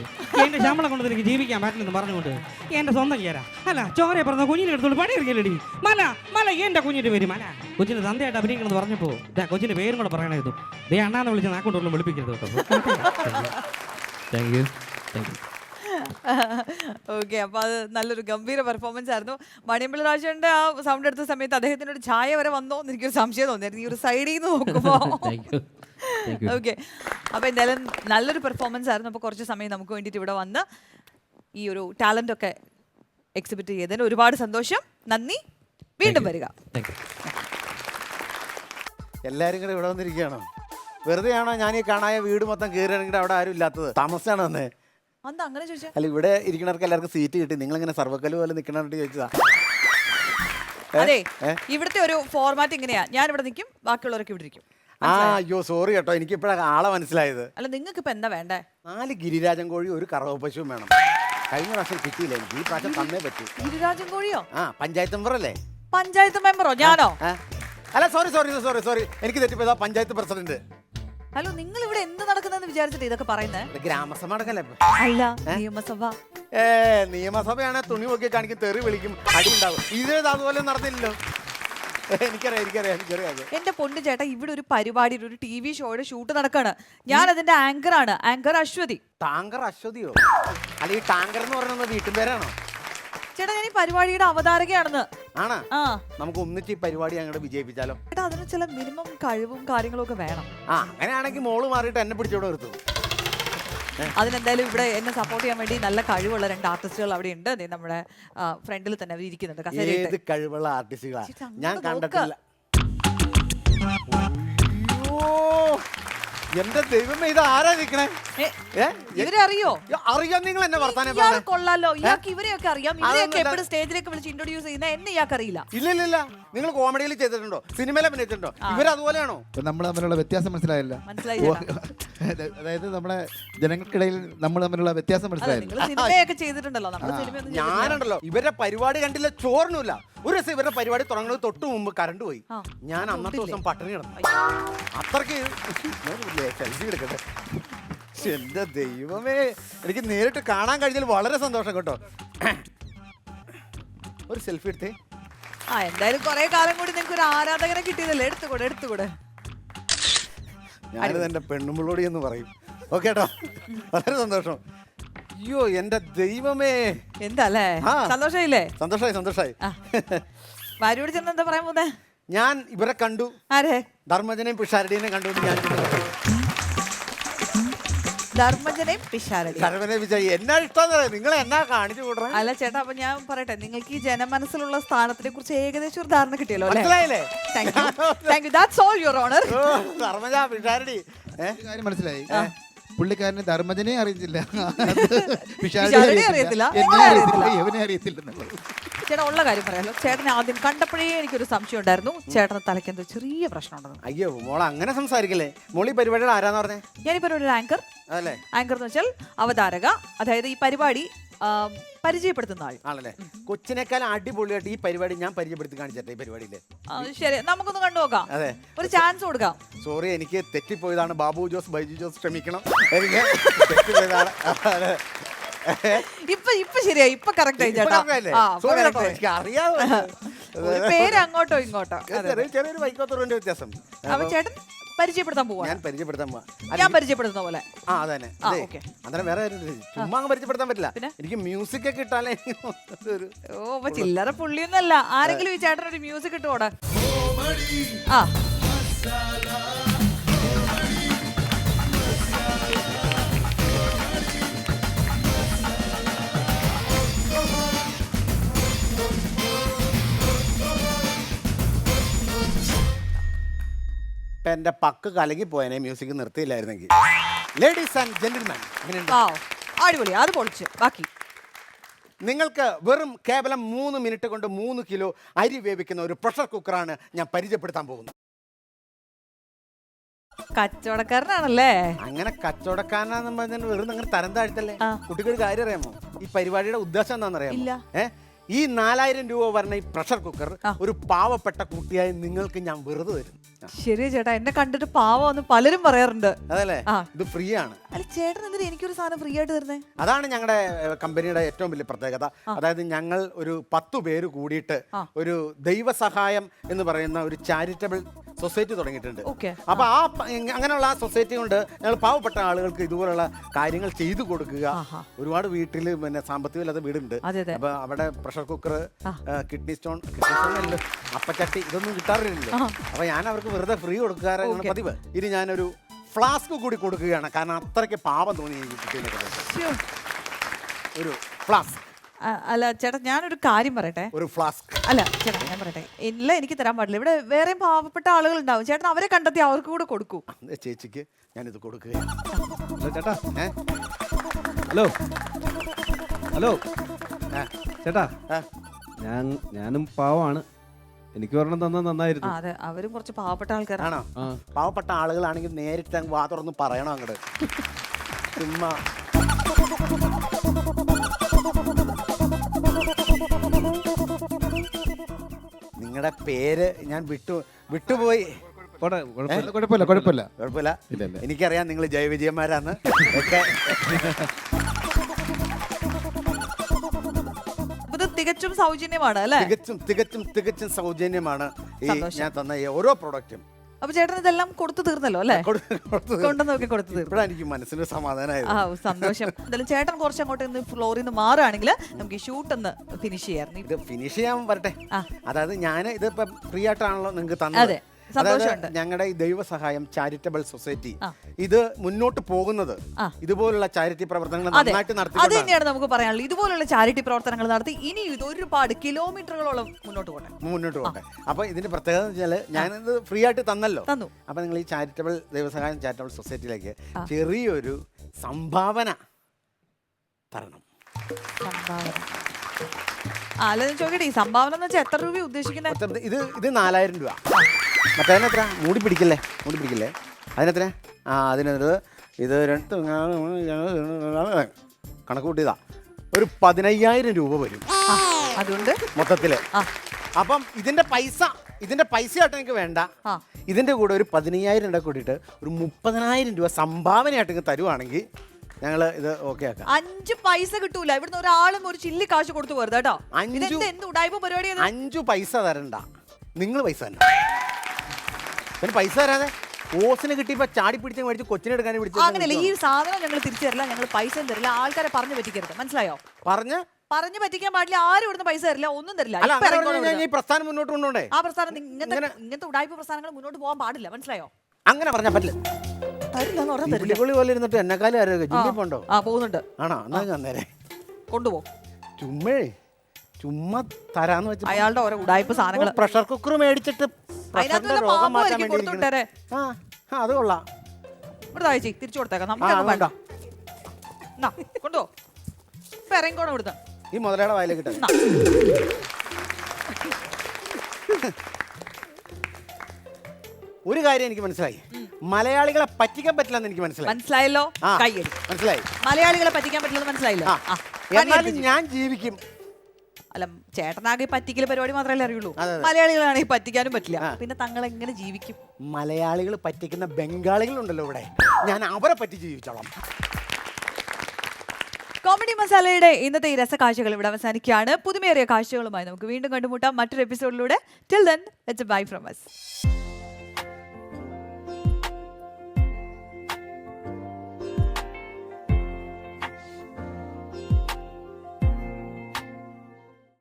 എന്റെ ശമ്പളം കൊണ്ട് എനിക്ക് ജീവിക്കാൻ പറ്റില്ലെന്ന് പറഞ്ഞുകൊണ്ട് എന്റെ സ്വന്തം ചേരാ അല്ല ചോരയെ പറഞ്ഞ കുഞ്ഞിനെ എടുത്തോണ്ട് പണി ഇറങ്ങിയല്ലടി. മല എന്റെ കുഞ്ഞിന്റെ പേര് മല. കൊച്ചിന് തന്തയായിട്ട് അഭിനയിക്കണമെന്ന് പറഞ്ഞപ്പോ കൊച്ചിന്റെ പേരും കൂടെ പറയണായിരുന്നു. ദേ അണ്ണാന്ന് വിളിച്ച് നാക്കൊണ്ടൊന്നും വിളിപ്പിക്കരുത് കേട്ടോ. Thank you. ഓക്കെ, അപ്പൊ അത് നല്ലൊരു ഗംഭീര പെർഫോമൻസ് ആയിരുന്നു. മണിയമ്പിള്ള രാജേന്റെ ആ സൗണ്ട് എടുത്ത സമയത്ത് അദ്ദേഹത്തിനൊരു ഛായ വരെ വന്നോ എന്ന് എനിക്കൊരു സംശയം തോന്നിയായിരുന്നു ഈ ഒരു സൈഡിൽ നിന്ന് നോക്കുമ്പോ. ഓക്കെ, അപ്പൊ എന്തായാലും നല്ലൊരു പെർഫോമൻസ് ആയിരുന്നു. അപ്പൊ കുറച്ച് സമയം നമുക്ക് വേണ്ടിയിട്ട് ഇവിടെ വന്ന് ഈ ഒരു ടാലന്റ് ഒക്കെ എക്സിബിറ്റ് ചെയ്തതിന് ഒരുപാട് സന്തോഷം. നന്ദി. വീണ്ടും വരിക. എല്ലാരും കൂടെ ഇവിടെ വന്നിരിക്കുകയാണോ? വെറുതെ ആണോ ഞാൻ ഈ കാണായ വീട് മൊത്തം കയറിയാണെങ്കിൽ അവിടെ ആരും ഇല്ലാത്തത്? താമസിച്ചാണ് വന്നേ. അങ്ങനെ ചോദിച്ചാ അല്ല, ഇവിടെ ഇരിക്കണവർക്ക് എല്ലാവർക്കും സീറ്റ് കിട്ടി. നിങ്ങൾ ഇങ്ങനെ സർവക്കല് പോലെ നിൽക്കണോട്ട് ചോദിച്ചതാ. അതെ, ഇവിടുത്തെ ഒരു ഫോർമാറ്റ് ഇങ്ങനെയാ. ഞാൻ ഇവിടെ നിൽക്കും, ബാക്കിയുള്ളവരൊക്കെ ഇവിടെ ഇരിക്കും. അയ്യോ സോറി കേട്ടോ, എനിക്ക് ഇപ്പോഴാണ് ആളെ മനസ്സിലായത്. അല്ല, നിങ്ങൾക്ക് ഇപ്പൊ എന്താ വേണ്ടേ? 4 ഗിരിരാജൻ കോഴി, 1 കറവ പശുവും വേണം. കഴിഞ്ഞ പ്രാവശ്യം കിട്ടിയില്ല, എനിക്ക് ഈ പ്രാവശ്യം തന്നേ പറ്റൂ. ഗിരിരാജൻ കോഴിയോ? പഞ്ചായത്ത് മെമ്പർ അല്ലേ? പഞ്ചായത്ത് മെമ്പറോ? ഞാനോ? അല്ല, സോറി, എനിക്ക് തെറ്റിപ്പോയതാ. പഞ്ചായത്ത് പ്രസിഡന്റ്. ഹലോ, നിങ്ങൾ ഇവിടെ എന്ത് നടക്കുന്നെന്ന് വിചാരിച്ചിട്ട് ഇതൊക്കെ പറയുന്നത്? ഗ്രാമസഭ നടക്കല്ലേ? അല്ല, നിയമസഭ. നിയമസഭയാണ്. തുണി നോക്കി കാണിക്കും, തെറി വിളിക്കും, അടി ഉണ്ടാവും. ഇത് അതുപോലെ നടന്നില്ലല്ലോ. എനിക്കറിയാം. എന്റെ പൊന്നു ചേട്ടാ, ഇവിടെ ഒരു പരിപാടിയുടെ ഒരു TV ഷോയുടെ ഷൂട്ട് നടക്കാണ്. ഞാൻ അതിന്റെ ആങ്കറാണ്. ആങ്കർ അശ്വതി. ടാങ്കർ അശ്വതിയോ? അല്ല, ഈ ടാങ്കർ എന്ന് പറയുന്നത് വീട്ടുപേരാണോ? ചേട്ടാ, ഞാൻ ഈ പരിപാടിയുടെ അവതാരകയാണെന്ന്. ആണോ? നമുക്ക് ഒന്നിച്ച് ഈ പരിപാടി അങ്ങോട്ട് വിജയിപ്പിച്ചാലോ? ചേട്ടാ, അതിന് ചില മിനിമം കഴിവും കാര്യങ്ങളും ഒക്കെ വേണം. അങ്ങനെയാണെങ്കിൽ മോള് മാറിയിട്ട് എന്നെ പിടിച്ചോടെ നിർത്തും. അതിനെന്തായാലും ഇവിടെ എന്നെ സപ്പോർട്ട് ചെയ്യാൻ വേണ്ടി നല്ല കഴിവുള്ള 2 ആർട്ടിസ്റ്റുകൾ അവിടെ ഉണ്ട്. നമ്മുടെ ഫ്രണ്ടിൽ തന്നെ അവർ ഇരിക്കുന്നുണ്ട്. ഏത് കഴിവുള്ള ആർട്ടിസ്റ്റുകളാ? ഞാൻ കണ്ടിട്ടില്ല. എന്റെ ദൈവമേ, ഇത് ആരാ നിക്കണേ? ഇവരെ അറിയോ? അറിയാം. നിങ്ങൾ എന്നെ വർത്താനം ഇയാൾ പറഞ്ഞേ. കൊള്ളാലോ, ഇയാൾക്ക് ഇവരെയൊക്കെ അറിയാം. ഇവരെയൊക്കെ അതൊന്നുമല്ല. എപ്പോഴും സ്റ്റേജിലേക്ക് വിളിച്ച് ഇൻട്രൊഡ്യൂസ് ചെയ്യുന്ന എന്നെ ഇയാൾക്ക് അറിയില്ല. ഇല്ല, നിങ്ങൾ കോമഡിയിൽ ചെയ്തിട്ടുണ്ടോ? സിനിമയിൽ അഭിനയിച്ചിട്ടുണ്ടോ? ഇവരതുപോലെയാണോ? നമ്മൾ തമ്മിലുള്ള വ്യത്യാസം മനസ്സിലായില്ല. മനസ്സിലായി അതായത് നമ്മുടെ ജനങ്ങൾക്കിടയിൽ നമ്മൾ തമ്മിലുള്ള വ്യത്യാസം മനസ്സിലായില്ല. നിങ്ങൾ സിനിമയൊക്കെ ചെയ്തിട്ടുണ്ടല്ലോ, നമ്മുടെ സിനിമയൊന്നും ചെയ്തിട്ടില്ല. ഞാനുണ്ടല്ലോ ഇവരുടെ പരിപാടി കണ്ടില്ല, ചോറിനുമില്ല. ഒരു ദിവസം ഇവരുടെ പരിപാടി തുടങ്ങുന്നത് തൊട്ട് മുമ്പ് കറണ്ട് പോയി. ഞാൻ അന്നത്തെ ദിവസം പട്ടിണി കിടന്നു. അത്രയ്ക്ക് സെൽഫി എടുക്കട്ടെ. എന്റെ ദൈവമേ, എനിക്ക് നേരിട്ട് കാണാൻ കഴിഞ്ഞതിൽ വളരെ സന്തോഷം കേട്ടോ. ഒരു സെൽഫി എടുത്തേ. എന്തായാലും കുറെ കാലം കൂടി നിങ്ങൾക്ക് ഒരു ആരാധകനെ കിട്ടിയതല്ലേ. എടുത്തുകൂടെ. ഞാനിത് എന്റെ പെണ്ണുമ്പിളോടി എന്ന് പറയും. ഓക്കെ കേട്ടോ, വളരെ സന്തോഷം. അയ്യോ എന്റെ ദൈവമേ, എന്താ അല്ലേ, സന്തോഷായില്ലേ? സന്തോഷായി. ഭാര്യയോട് ചെന്ന് എന്താ പറയാൻ പോകുന്നേ? ഞാൻ ഇവരെ കണ്ടു. ആരെ? ധർമ്മജനെയും പിഷാരടിനെയും കണ്ടു. ഞാൻ ധർമ്മജനെയും പിഷാരടി. എന്നാ ഇഷ്ടം നിങ്ങൾ എന്നാ കാണിച്ചു കൂടണേ? അല്ല ചേട്ടാ, അപ്പൊ ഞാൻ പറയട്ടെ, നിങ്ങൾക്ക് ഈ ജനമനസ്സിലുള്ള സ്ഥാനത്തിനെ കുറിച്ച് ഏകദേശം ഒരു ധാരണ കിട്ടിയല്ലോ അല്ലേ? മനസ്സിലായില്ലേ? Thank you, that's all your honour. Dharmaja Pisharody കാര്യം മനസ്സിലായി. പുള്ളിക്കാരന് ധർമ്മജനെ അറിയിച്ചില്ല, പിഷാരടിയെ അറിയത്തില്ല, യവനെ അറിയത്തില്ല. ചേട്ടാ ഉള്ള കാര്യം പറയാലോ, ചേട്ടനെ ആദ്യം കണ്ടപ്പോഴേ എനിക്കൊരു സംശയം ഉണ്ടായിരുന്നു, ചേട്ടന് തലയ്ക്ക് എന്തോ ചെറിയ പ്രശ്നം ഉണ്ടെന്ന്. അയ്യോ മോളെ അങ്ങനെ സംസാരിക്കല്ലേ. മോളി പരിപാടിയുടെ ആരാന്ന് പറഞ്ഞേ? ഞാനീ പരിപാടിയുടെ ആങ്കർ. അതല്ലേ? ആങ്കർ എന്ന് വെച്ചാൽ അവതാരക, അതായത് ഈ പരിപാടി പരിചയപ്പെടുത്തുന്ന ആൾ ആണല്ലേ? കൊച്ചിനേക്കാൾ അടിപൊളിയായിട്ട് ഈ പരിപാടി ഞാൻ പരിചയപ്പെടുത്തി കാണിച്ചേ. ഈ പരിപാടിയില് ശരി, നമുക്കൊന്ന് കണ്ടു നോക്കാം. അതെ, ഒരു ചാൻസ് കൊടുക്കാം. സോറി, എനിക്ക് തെറ്റിപ്പോയതാണ്. ബാബു ജോസ്, ബൈജു ജോസ്, ക്ഷമിക്കണം. എനിക്ക് തെറ്റിപ്പോയതാണ്. ഇപ്പൊ ശരിയായി, ഇപ്പൊ കറക്റ്റ് ആയി ചേട്ടാ. അറിയാതെ പേര് അങ്ങോട്ടോ ഇങ്ങോട്ടോ. ചെറിയൊരു വൈക്കോത്തറിന്റെ വ്യത്യാസം. അപ്പൊ ചേട്ടൻ പരിചയപ്പെടുത്താൻ പോവാ. ഞാൻ പരിചയപ്പെടുത്താൻ പോവാ. ഞാൻ പരിചയപ്പെടുത്തുന്ന പോലെ. അതന്നെ. അന്നേരം വേറെ ചുമ്മാ അങ്ങ് പരിചയപ്പെടുത്താൻ പറ്റില്ല. എനിക്ക് മ്യൂസിക് ഒക്കെ ഇട്ടാലേ. അപ്പൊ ചില്ലറ പുള്ളിയൊന്നല്ല. ആരെങ്കിലും ഈ ചേട്ടൻ ഒരു മ്യൂസിക് ഇട്ടോടെ. എന്റെ പക്ക് കലങ്ങി പോയനെ മ്യൂസിക് നിർത്തിയില്ലായിരുന്നെങ്കിൽ. ലേഡീസ് ആൻഡ് ജെന്റിൽമാൻ, അടിപൊളി, അത് പൊളിച്ച്. ബാക്കി നിങ്ങൾക്ക് കേവലം 3 മിനിറ്റ് കൊണ്ട് 3 കിലോ അരി വേവിക്കുന്ന ഒരു പ്രഷർ കുക്കറാണ് ഞാൻ പരിചയപ്പെടുത്താൻ പോകുന്നത്. കച്ചവടക്കാരനാണല്ലേ? അങ്ങനെ കച്ചവടക്കാരനാന്ന് പറഞ്ഞാൽ വെറുതെ അങ്ങനെ തരം താഴ്ത്തല്ലേ. കുട്ടിക്കൊരു കാര്യം അറിയാമോ? ഈ പരിപാടിയുടെ ഉദ്ദേശം എന്താണെന്നറിയാമോ? ഈ 4000 രൂപ വരുന്ന ഈ പ്രഷർ കുക്കർ ഒരു പാവപ്പെട്ട കുട്ടിയായി നിങ്ങൾക്ക് ഞാൻ വെറുതെ തരും. ശരി ചേട്ടാ, എന്നെ കണ്ടിട്ട് പാവം പലരും പറയാറുണ്ട്. അതല്ലേ? ഇത് ഫ്രീ ആണ്. അല്ല ചേട്ടൻ എന്തിനാ എനിക്കൊരു സാധനം ഫ്രീ ആയിട്ട് തരുന്നേ? അതാണ് ഞങ്ങളുടെ കമ്പനിയുടെ ഏറ്റവും വലിയ പ്രത്യേകത. അതായത് ഞങ്ങൾ ഒരു 10 പേര് കൂടിയിട്ട് ഒരു ദൈവസഹായം എന്ന് പറയുന്ന ഒരു ചാരിറ്റബിൾ സൊസൈറ്റി തുടങ്ങിയിട്ടുണ്ട്. അപ്പൊ അങ്ങനെയുള്ള ആ സൊസൈറ്റി കൊണ്ട് ഞങ്ങൾ പാവപ്പെട്ട ആളുകൾക്ക് ഇതുപോലുള്ള കാര്യങ്ങൾ ചെയ്തു കൊടുക്കുക. ഒരുപാട് വീട്ടിൽ പിന്നെ സാമ്പത്തികമില്ലാത്ത വീടുണ്ട്. അപ്പൊ അവിടെ പ്രഷർ കുക്കർ, കിഡ്നി സ്റ്റോൺ അപ്പച്ചട്ടി ഇതൊന്നും കിട്ടാറില്ലല്ലോ. അപ്പൊ ഞാൻ അവർക്ക് വെറുതെ ഫ്രീ കൊടുക്കാറാണ് പതിവ്. ഇനി ഞാനൊരു ഫ്ലാസ്ക് കൂടി കൊടുക്കുകയാണ്, കാരണം അത്രയ്ക്ക് പാപം തോന്നി ഒരു ഫ്ലാസ്ക്. അല്ല ചേട്ടാ, ഞാനൊരു കാര്യം പറയട്ടെ. ഒരു ഫ്ലാസ്ക് അല്ല ചേട്ടാ, ഞാൻ പറയട്ടെ, എല്ലാം എനിക്ക് തരാൻ പാടില്ല. ഇവിടെ വേറെ പാവപ്പെട്ട ആളുകൾ ഉണ്ടാവും. ചേട്ടൻ അവരെ കണ്ടെത്തി അവർക്ക് കൂടെ കൊടുക്കൂ. ചേച്ചിക്ക് ഞാനിത് കൊടുക്കുകയാണ്. ചേട്ടാ, ഹലോ ചേട്ടാ, ഞാനും പാവമാണ്. എനിക്ക് ഒരെണ്ണം തന്നാൽ നന്നായിരുന്നു. അതെ, അവരും കുറച്ച് പാവപ്പെട്ട ആൾക്കാരാണോ? പാവപ്പെട്ട ആളുകളാണെങ്കിൽ നേരിട്ട് വാ തുറന്ന് പറയണം അങ്ങോട്ട്. ചുമ്മാ നിങ്ങളുടെ പേര് ഞാൻ വിട്ടുപോയി. കുഴപ്പമില്ല. എനിക്കറിയാം നിങ്ങൾ ജയവിജയന്മാരാന്ന് ഒക്കെ. ഇത് തികച്ചും സൗജന്യമാണ് അല്ലേ? തികച്ചും സൗജന്യമാണ് ഈ ഞാൻ തന്ന ഓരോ പ്രോഡക്റ്റും. അപ്പൊ ചേട്ടൻ ഇതെല്ലാം കൊടുത്തു തീർന്നല്ലോ അല്ലേ? കൊണ്ടുവന്നൊക്കെ കൊടുത്തു തീർന്നു. ഇപ്പോഴാണ് എനിക്ക് മനസ്സിന് സമാധാനമായത്. സന്തോഷം. എന്തായാലും ചേട്ടൻ കുറച്ച് അങ്ങോട്ട് ഫ്ലോറിൽ നിന്ന് മാറുകയാണെങ്കിൽ നമുക്ക് ഈ ഷൂട്ട് ഒന്ന് ഫിനിഷ് ചെയ്യാറുണ്ട്. ഇത് ഫിനിഷ് ചെയ്യാൻ വരട്ടെ. അതായത് ഞാൻ ഇതിപ്പോ ഫ്രീ ആയിട്ടാണല്ലോ നിങ്ങൾക്ക് തന്നത്. സന്തോഷമുണ്ട്. ഞങ്ങളുടെ ഈ ദൈവസഹായം ചാരിറ്റബിൾ സൊസൈറ്റി ആ. ഇത് മുന്നോട്ട് പോകുന്നത് ആ. ഇതുപോലുള്ള ചാരിറ്റി പ്രവർത്തനങ്ങൾ അതെ, നന്നായിട്ട് അത് നടത്തി തന്നെയാണ് നമുക്ക് പറയാനുള്ളത്. ഇതുപോലുള്ള ചാരിറ്റി പ്രവർത്തനങ്ങൾ നടത്തി ഇനി ഇത് ഒരുപാട് കിലോമീറ്ററുകളോളം മുന്നോട്ട് പോകട്ടെ. മുന്നോട്ട് പോകട്ടെ. അപ്പൊ ഇതിന്റെ പ്രത്യേകത എന്ന് വെച്ചാല് ഞാനിത് ഫ്രീ ആയിട്ട് തന്നല്ലോ. തന്നു. അപ്പൊ നിങ്ങൾ ഈ ചാരിറ്റബിൾ ദൈവസഹായം ചാരിറ്റബിൾ സൊസൈറ്റിയിലേക്ക് ചെറിയൊരു സംഭാവന തരണം. സംഭാവന. അല്ല ചോദിക്കട്ടെ, ഈ സംഭാവന എന്ന് വെച്ചാൽ എത്ര രൂപ ഉദ്ദേശിക്കുന്നത്? ഇത് 4000 രൂപ. മറ്റേതിനെത്ര? മൂടി പിടിക്കല്ലേ. അതിനെത്ര? അതിനത് ഇത് കണക്ക് കൂട്ടിയതാ ഒരു 15000 രൂപ വരും അതുകൊണ്ട് മൊത്തത്തില്. അപ്പം ഇതിന്റെ പൈസയായിട്ട് എനിക്ക് വേണ്ട. ഇതിന്റെ കൂടെ ഒരു 15000 രൂപ കൂടിയിട്ട് ഒരു 30000 രൂപ സംഭാവനയായിട്ട് ഇങ്ങ് തരുവാണെങ്കിൽ ഞങ്ങൾ ഇത് ഓക്കെ ആക്കാം. 5 പൈസ കിട്ടൂല ഇവിടുന്ന് ഒരാളും ഒരു ചില്ലി കാശ് കൊടുത്തു പോരുത് കേട്ടോ. 5 ഉടായ്പ പരിപാടി 5 പൈസ തരണ്ട, നിങ്ങൾ പൈസ തന്നെ. പിന്നെ പൈസ തരാതെ ഓസിന് കിട്ടിയപ്പോ ചാടി പിടിച്ച് മേടിച്ച് കൊച്ചിനെ എടുക്കാൻ അങ്ങനെയല്ല. ഈ സാധനം ഞങ്ങൾ തിരിച്ചു തരില്ല, ഞങ്ങൾ പൈസ തരില്ല. ആൾക്കാരെ പറഞ്ഞു പറ്റിക്കരുത്, മനസ്സിലായോ? പറഞ്ഞു പറ്റിക്കാൻ പാടില്ല. ആരും ഇവിടുന്ന് പൈസ തരില്ല, ഒന്നും തരില്ല. ഈ പ്രസ്ഥാനം മുന്നോട്ട് കൊണ്ടുപോണ്ടേ? ആ പ്രസ്ഥാനം ഇങ്ങനത്തെ ഉടായ്പ പ്രസ്ഥാനങ്ങൾ മുന്നോട്ട് പോകാൻ പാടില്ല, മനസ്സിലായോ? അങ്ങനെ പറഞ്ഞാൽ പറ്റില്ല. തരില്ല എന്ന് പറഞ്ഞാൽ തരില്ല. പുള്ളിപ്പുള്ളി പോലെ ഇരുന്നിട്ട് എന്നെക്കാലും ജിമ്മിൽ പോണ്ടോ? പോകുന്നുണ്ട്. ആണോ? എന്നാ ഞാൻ നേരെ കൊണ്ടുപോകും. ചുമ്മാ തരാന്ന് വെച്ചാൽ അയാളുടെ ഓരോ ഉടായ്പ സാധനങ്ങൾ. പ്രഷർ കുക്കർ മേടിച്ചിട്ട് രോഗം മാറ്റാൻ വേണ്ടി. അത് കൊള്ളാം. ഇവിടെ താഴ്ച തിരിച്ചു കൊടുത്തേക്കാം. നമുക്ക് വേണ്ട. കൊണ്ടുപോ. ഇറങ്ങിക്കോണം ഇവിടുന്ന്. ഈ മുതലയുടെ വായിലേക്ക് കിട്ടും. ഒരു കാര്യം എനിക്ക് മനസ്സിലായി, മലയാളികളെ പറ്റിക്കാൻ പറ്റില്ലെന്ന് എനിക്ക് മനസ്സിലായല്ലോ. കൈയ്യടി. മനസ്സിലായി. മലയാളികളെ പറ്റിക്കാൻ പറ്റില്ലെന്ന് മനസ്സിലായില്ലോ. എന്നാലും ഞാൻ ജീവിക്കും. അല്ല, ചേട്ടനാകെ പറ്റിക്കൽ പരിപാടി മാത്രമല്ലേ അറിയുള്ളൂ. മലയാളികളാണെങ്കിൽ പറ്റിക്കാനും പറ്റില്ല. പിന്നെ തങ്ങൾ എങ്ങനെ ജീവിക്കും? മലയാളികൾ പറ്റിക്കുന്ന ബംഗാളികളുണ്ടല്ലോ ഇവിടെ, ഞാൻ അവരെ പറ്റി ജീവിച്ചോളാം. കോമഡി മസാലയുടെ ഇന്നത്തെ ഈ രസകാഴ്ചകൾ ഇവിടെ അവസാനിക്കുകയാണ്. പുതുമേറിയ കാഴ്ചകളുമായി നമുക്ക് വീണ്ടും കണ്ടുമുട്ടാം മറ്റൊരു എപ്പിസോഡിലൂടെ. Till then, it's bye from us.